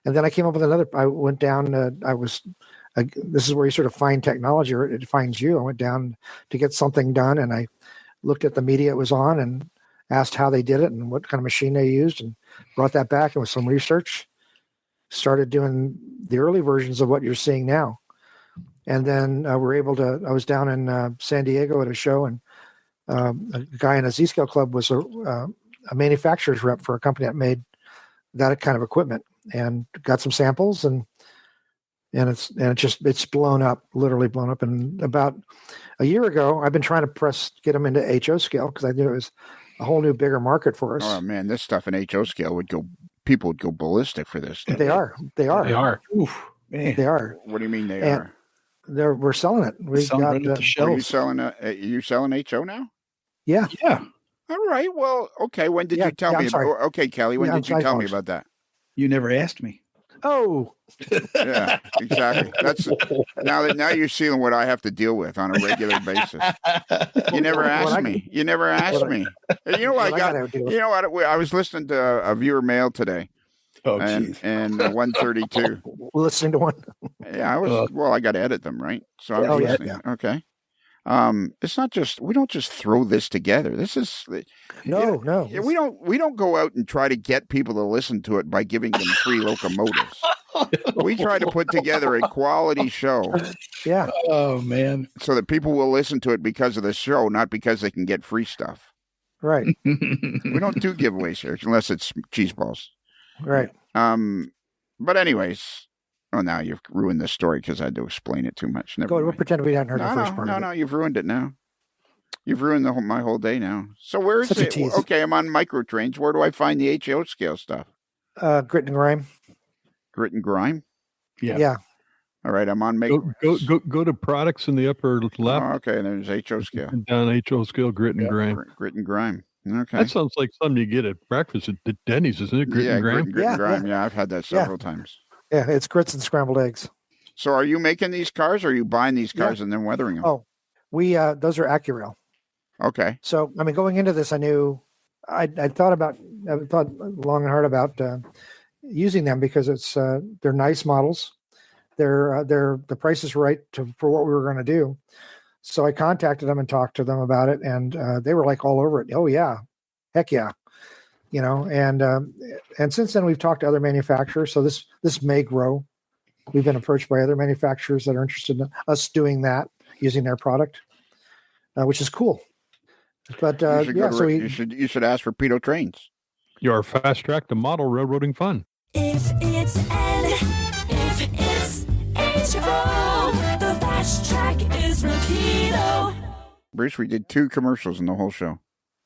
And then I came up with another. I went down. This is where you sort of find technology, or it finds you. I went down to get something done, and I looked at the media it was on and asked how they did it and what kind of machine they used, and brought that back. And with some research, started doing the early versions of what you're seeing now. And then we're able to. I was down in San Diego at a show, and a guy in a Z-Scale club was a manufacturer's rep for a company that made that kind of equipment, and got some samples, and it's blown up, literally blown up. And about a year ago, I've been trying to get them into HO scale, because I knew it was a whole new bigger market for us.
Oh man, this stuff in HO scale people would go ballistic for this stuff.
They are.
Oof, man.
They are.
What do you mean they
are? We're selling it. We got
the shelves.
Are you selling HO now?
Yeah.
All right. Well, okay. When did you tell me? Okay, Kelly. When did you tell me about that?
You never asked me.
Oh,
Yeah, exactly. That's now you're seeing what I have to deal with on a regular basis. You never asked me. You never asked me. You know what I got? You know what? I was listening to a viewer mail today.
Oh,
and 132.
Listening to one.
Yeah, I was. Well, I got to edit them, right? So I was listening.
Yeah.
Okay. It's not just we don't just throw this together. This is
No.
We don't go out and try to get people to listen to it by giving them free locomotives. We try to put together a quality show.
Yeah.
Oh man.
So that people will listen to it because of the show, not because they can get free stuff.
Right.
We don't do giveaways here unless it's cheese balls.
Right.
But anyways. Oh, now you've ruined this story because I had to explain it too much. Never mind.
We'll pretend we hadn't heard the first part.
No, you've ruined it now. You've ruined my whole day now. So where is
Such a
it?
tease.
Okay, I'm on microtrains. Where do I find the HO scale stuff?
Grit and grime.
Grit and grime?
Yeah.
All right, I'm on
Go to products in the upper left.
Oh, okay, there's HO scale.
Down HO scale, grit and grime.
Grit and grime. Okay.
That sounds like something you get at breakfast at Denny's, isn't it? Grit and grime?
Grit and grime. Yeah, I've had that several times.
Yeah, it's grits and scrambled eggs.
So are you making these cars or are you buying these cars and then weathering them?
Oh, those are Accurail.
Okay.
So, I mean, going into this, I knew I thought long and hard about using them because they're nice models. The price is right for what we were going to do. So I contacted them and talked to them about it, and they were like all over it. Oh yeah, heck yeah. And since then we've talked to other manufacturers. So this may grow. We've been approached by other manufacturers that are interested in us doing that, using their product, which is cool. But you
should ask for Pedo Trains.
Your fast track to model railroading fun.
If it's N, if it's HO, the fast track is Rapido.
Bruce, we did 2 commercials in the whole show.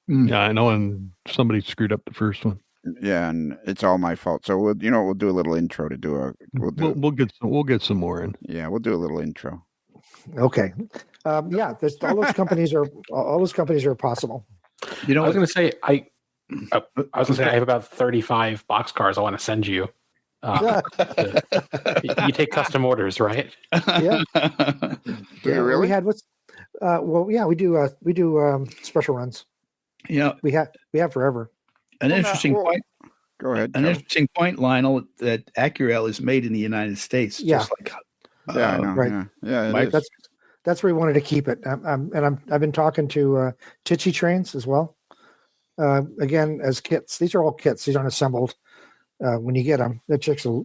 Yeah, I know, and somebody screwed up the first one.
Yeah, and it's all my fault. So we'll do a little intro to do a.
We'll get some more in.
Yeah, we'll do a little intro.
Okay. All those companies are possible.
I was going to say I have about 35 boxcars I want to send you. You take custom orders, right?
Yeah.
Do you really?
We had we do special runs. We have forever.
An interesting point.
Go ahead.
Interesting point, Lionel, that Accurail is made in the United States.
Yeah.
Just like,
I know.
Right.
Yeah.
Mike,
that's where we wanted to keep it. I've been talking to Tichy trains as well. Again, as kits. These are all kits. These aren't assembled. When you get them, it takes a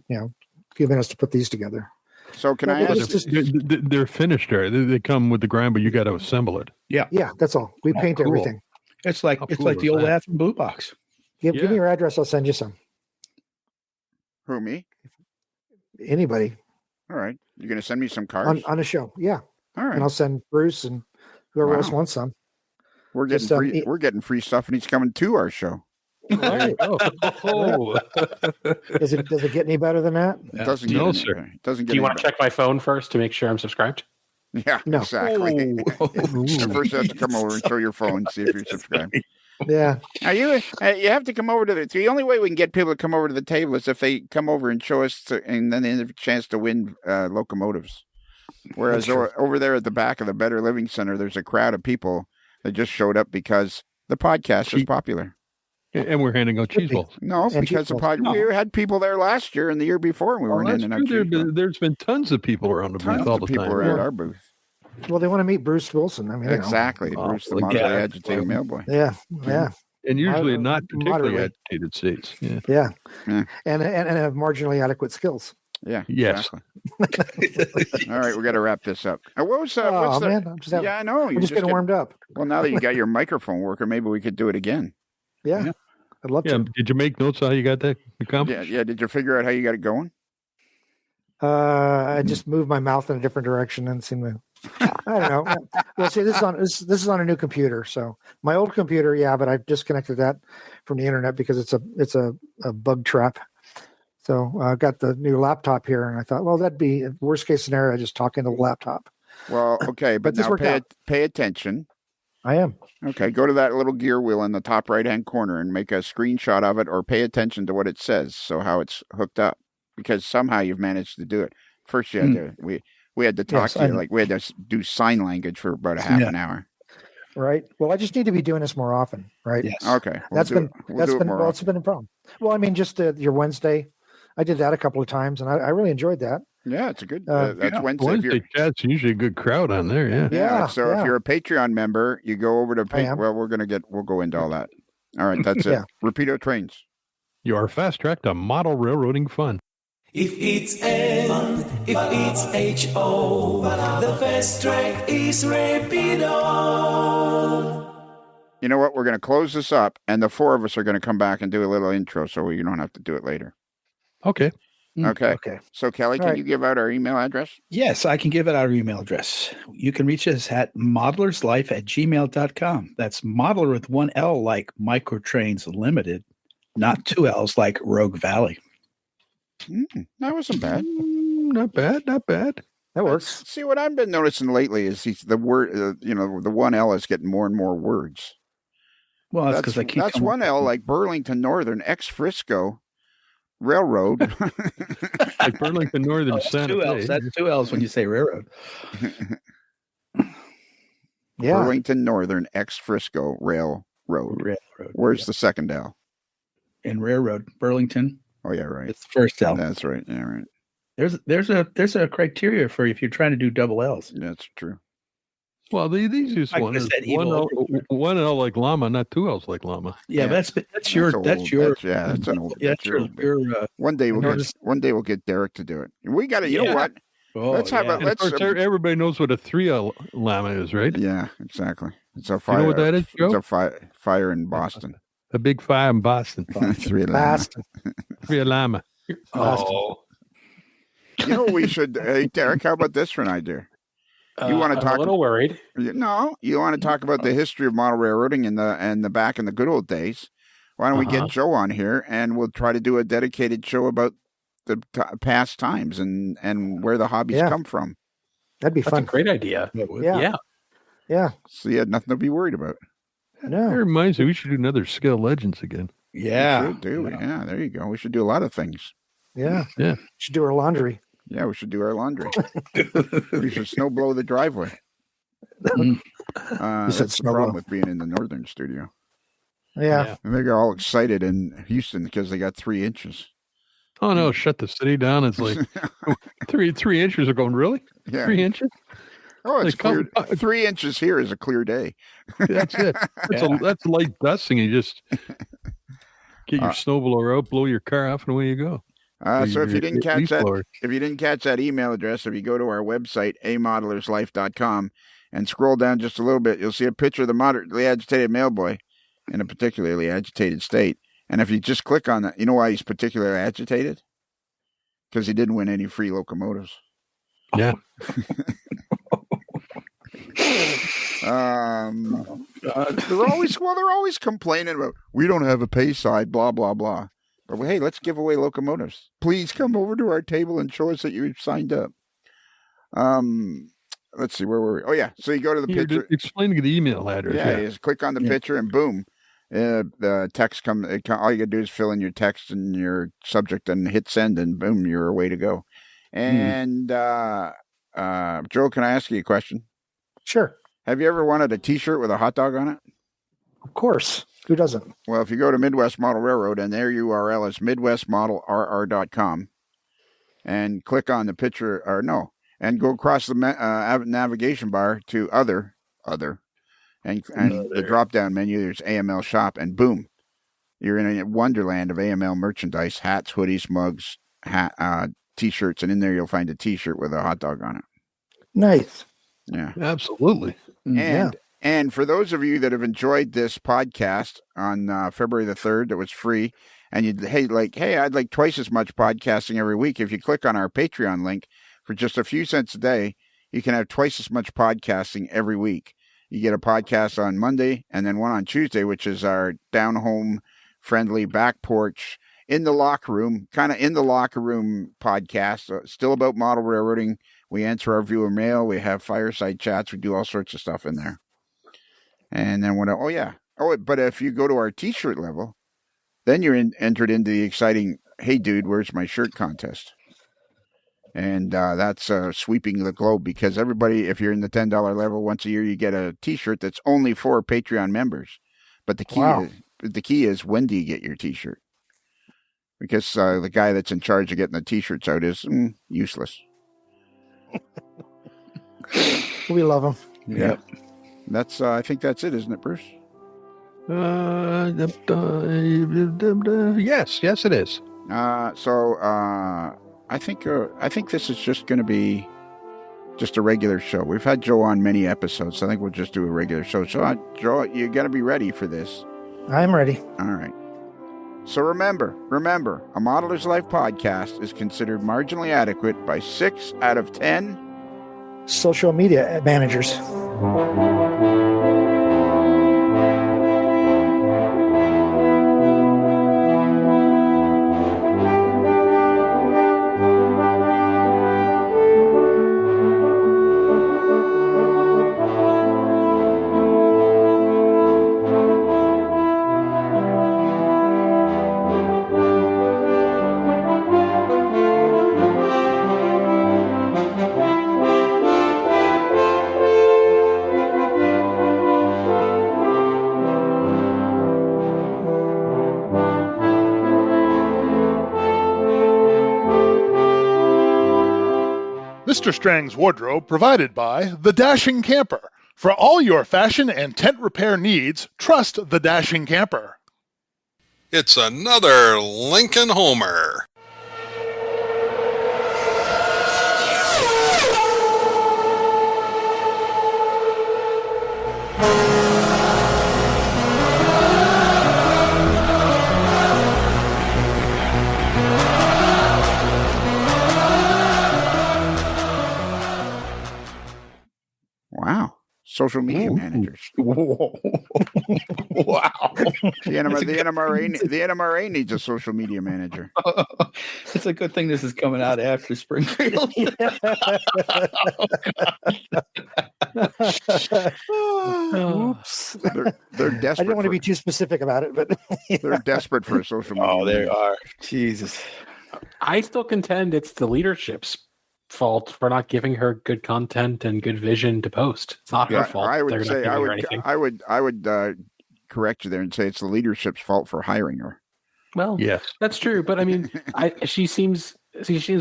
few minutes to put these together.
So can I ask?
They're finished there. They come with the grind, but you got to assemble it.
Yeah.
Yeah, that's all. We paint
cool.
everything.
It's like the old ad from Blue Box.
Give me your address. I'll send you some.
Who, me?
Anybody.
All right. You're going to send me some cars?
On a show. Yeah.
All right.
And I'll send Bruce and whoever else wants some.
We're getting free. We're getting free stuff, and he's coming to our show.
Right. Does it get any better than that?
It doesn't get any better. It doesn't get.
Do you want to check my phone first to make sure I'm subscribed?
Yeah,
no.
Exactly. First, you have to come over and show your phone and see if you're subscribed.
Yeah.
Now you have to come over to the only way we can get people to come over to the table is if they come over and show us, and then they have a chance to win locomotives. Whereas over there at the back of the Better Living Center, there's a crowd of people that just showed up because the podcast is popular.
And we're handing out cheese balls.
No, because we had people there last year and the year before, and we weren't handing out cheese balls.
There's been tons of people around the booth all the time.
People are at our booth.
Well, they want to meet Bruce Wilson. I mean,
exactly. Bruce, the moderately agitated mailboy.
Yeah.
And usually not particularly agitated states.
Yeah. And have marginally adequate skills.
Yeah.
Yes.
Exactly. All right, we got to wrap this up. What was
man,
I know.
I'm just getting warmed up.
Well, now that you got your microphone working, maybe we could do it again.
Yeah. I'd love to.
Did you make notes on how you got that accomplished?
Yeah. Did you figure out how you got it going?
I just moved my mouth in a different direction and seemed to. I don't know. Well, see, this is on a new computer. So my old computer, but I've disconnected that from the internet because it's a bug trap. So I got the new laptop here, and I thought, well, that'd be worst case scenario. I just talk into the laptop.
Well, okay, but now pay attention.
I am.
Okay, go to that little gear wheel in the top right-hand corner and make a screenshot of it, or pay attention to what it says. So how it's hooked up. because somehow you've managed to do it. First, you had to we had to talk
Yes,
to
I
you
know.
like we had to do sign language for about a half an hour.
Right. Well, I just need to be doing this more often. Right.
Yes.
Okay,
That's been
we'll do it more.
it's been a problem. Well, I mean, just your Wednesday, I did that a couple of times, and I really enjoyed that.
Yeah, it's a good. That's Wednesday.
Wednesday chat's usually a good crowd on there. Yeah.
Yeah.
So if you're a Patreon member, you go over to. Well, we'll go into all that. All right, that's it. Rapido Trains.
Your fast track to model railroading fun.
If it's N, if it's H-O, the fast track is Rapido.
You know what? We're going to close this up, and the four of us are going to come back and do a little intro so you don't have to do it later.
Okay.
Okay. So, Kelly, can you give out our email address?
Yes, I can give it our email address. You can reach us at modellerslife@gmail.com. That's modeler with one L like Microtrains Limited, not two L's like Rogue Valley.
That wasn't bad.
Not bad.
That works.
See, what I've been noticing lately is the word, the one L is getting more and more words.
Well, that's because I keep.
That's one L like Burlington Northern, ex-Frisco Railroad.
Like Burlington Northern Santa Fe.
That's two L's when you say railroad.
Yeah.
Burlington Northern, ex-Frisco Railroad. Where's the second L?
In railroad, Burlington.
Oh yeah, right.
It's the first L.
That's right. Yeah, right.
There's a criteria for if you're trying to do double L's.
That's true.
Well, these use
Like
one.
I said,
One L like llama, not two L's like llama.
Yeah, that's your.
That's an old.
That's your.
One day we'll get Derek to do it. We got to. You know what?
Oh,
let's have a.
And
Let's.
of course, everybody knows what a 3L llama is, right?
Yeah, exactly. It's a fire.
You know what that is, Joe?
It's a fire in Boston.
A big fire in Boston.
3 llama.
Boston.
3 llama.
Oh,
You know what we should. Hey, Derek, how about this for an idea? You want to talk?
I'm a little worried.
No, you want to talk about the history of model railroading and the back in the good old days. Why don't we get Joe on here and we'll try to do a dedicated show about the past times and where the hobbies come from.
That'd be
That's
fun.
a great idea.
Yeah. Yeah.
So you had nothing to be worried about.
No.
That reminds me, we should do another Scale Legends again.
yeah.
We should do. Yeah, there you go. We should do a lot of things.
Yeah.
Yeah.
Should do our laundry.
Yeah, we should do our laundry. We should snow blow the driveway. That's the problem with being in the northern studio.
Yeah.
And they got all excited in Houston because they got 3 inches.
Oh no! Shut the city down. It's like 3 inches are going. Really?
Yeah.
3 inches?
Oh, it's
Like,
clear. 3 inches here is a clear day.
That's it. That's light dusting. You just get your snowblower out, blow your car off, and away you go.
So if you didn't catch that email address, if you go to our website, amodellerslife.com, and scroll down just a little bit, you'll see a picture of the moderately agitated mailboy in a particularly agitated state. And if you just click on that, you know why he's particularly agitated? Because he didn't win any free locomotives.
Yeah.
They're always complaining about we don't have a pay side, blah blah blah. But hey, let's give away locomotives. Please come over to our table and show us that you've signed up. Let's see, where were we? Oh yeah, so you go to the picture.
Explaining the email address.
Yeah, you just click on the picture and boom, the text comes. All you gotta do is fill in your text and your subject and hit send, and boom, you're away to go. And Joe, can I ask you a question?
Sure.
Have you ever wanted a T-shirt with a hot dog on it?
Of course. Who doesn't?
Well, if you go to Midwest Model Railroad and their URL is midwestmodelrr.com and click on the picture, and go across the navigation bar to other, and the drop-down menu, there's AML Shop, and boom, you're in a wonderland of AML merchandise, hats, hoodies, mugs, T-shirts, and in there you'll find a T-shirt with a hot dog on it.
Nice.
Yeah.
Absolutely.
And for those of you that have enjoyed this podcast on February the 3rd, that was free, and I'd like twice as much podcasting every week. If you click on our Patreon link for just a few cents a day, you can have twice as much podcasting every week. You get a podcast on Monday and then one on Tuesday, which is our down home friendly back porch in the locker room podcast. Still about model railroading. We answer our viewer mail. We have fireside chats. We do all sorts of stuff in there. And then but if you go to our T-shirt level, then you're entered into the exciting "Hey, dude, where's my shirt?" contest. And that's sweeping the globe because everybody, if you're in the $10 level, once a year you get a T-shirt that's only for Patreon members. But the key is when do you get your T-shirt? Because the guy that's in charge of getting the T-shirts out is useless.
We love him.
Yeah. That's I think that's it, isn't it, Bruce?
Yes, it is.
I think this is just going to be just a regular show. We've had Joe on many episodes, so I think we'll just do a regular show. So, Joe, you got to be ready for this.
I'm ready.
All right. So remember, a Modeler's Life podcast is considered marginally adequate by 6 out of 10
social media managers.
Mr. Strang's wardrobe provided by The Dashing Camper. For all your fashion and tent repair needs, trust The Dashing Camper.
It's another Lincoln Homer.
Wow. Social media managers.
Whoa. Wow.
The NMRA needs a social media manager.
It's a good thing this is coming out after Springfield.
Oops.
They're desperate.
I didn't want to be too specific about it, but
they're desperate for a social media.
Oh, they
manager.
are. Jesus.
I still contend it's the leadership's fault for not giving her good content and good vision to post. It's not her fault.
I would
They're
say
not giving her anything.
I would correct you there and say it's the leadership's fault for hiring her.
Well,
Yes.
that's true, but I mean, she seems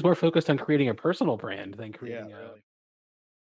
more focused on creating a personal brand than creating
Yeah,
a
really.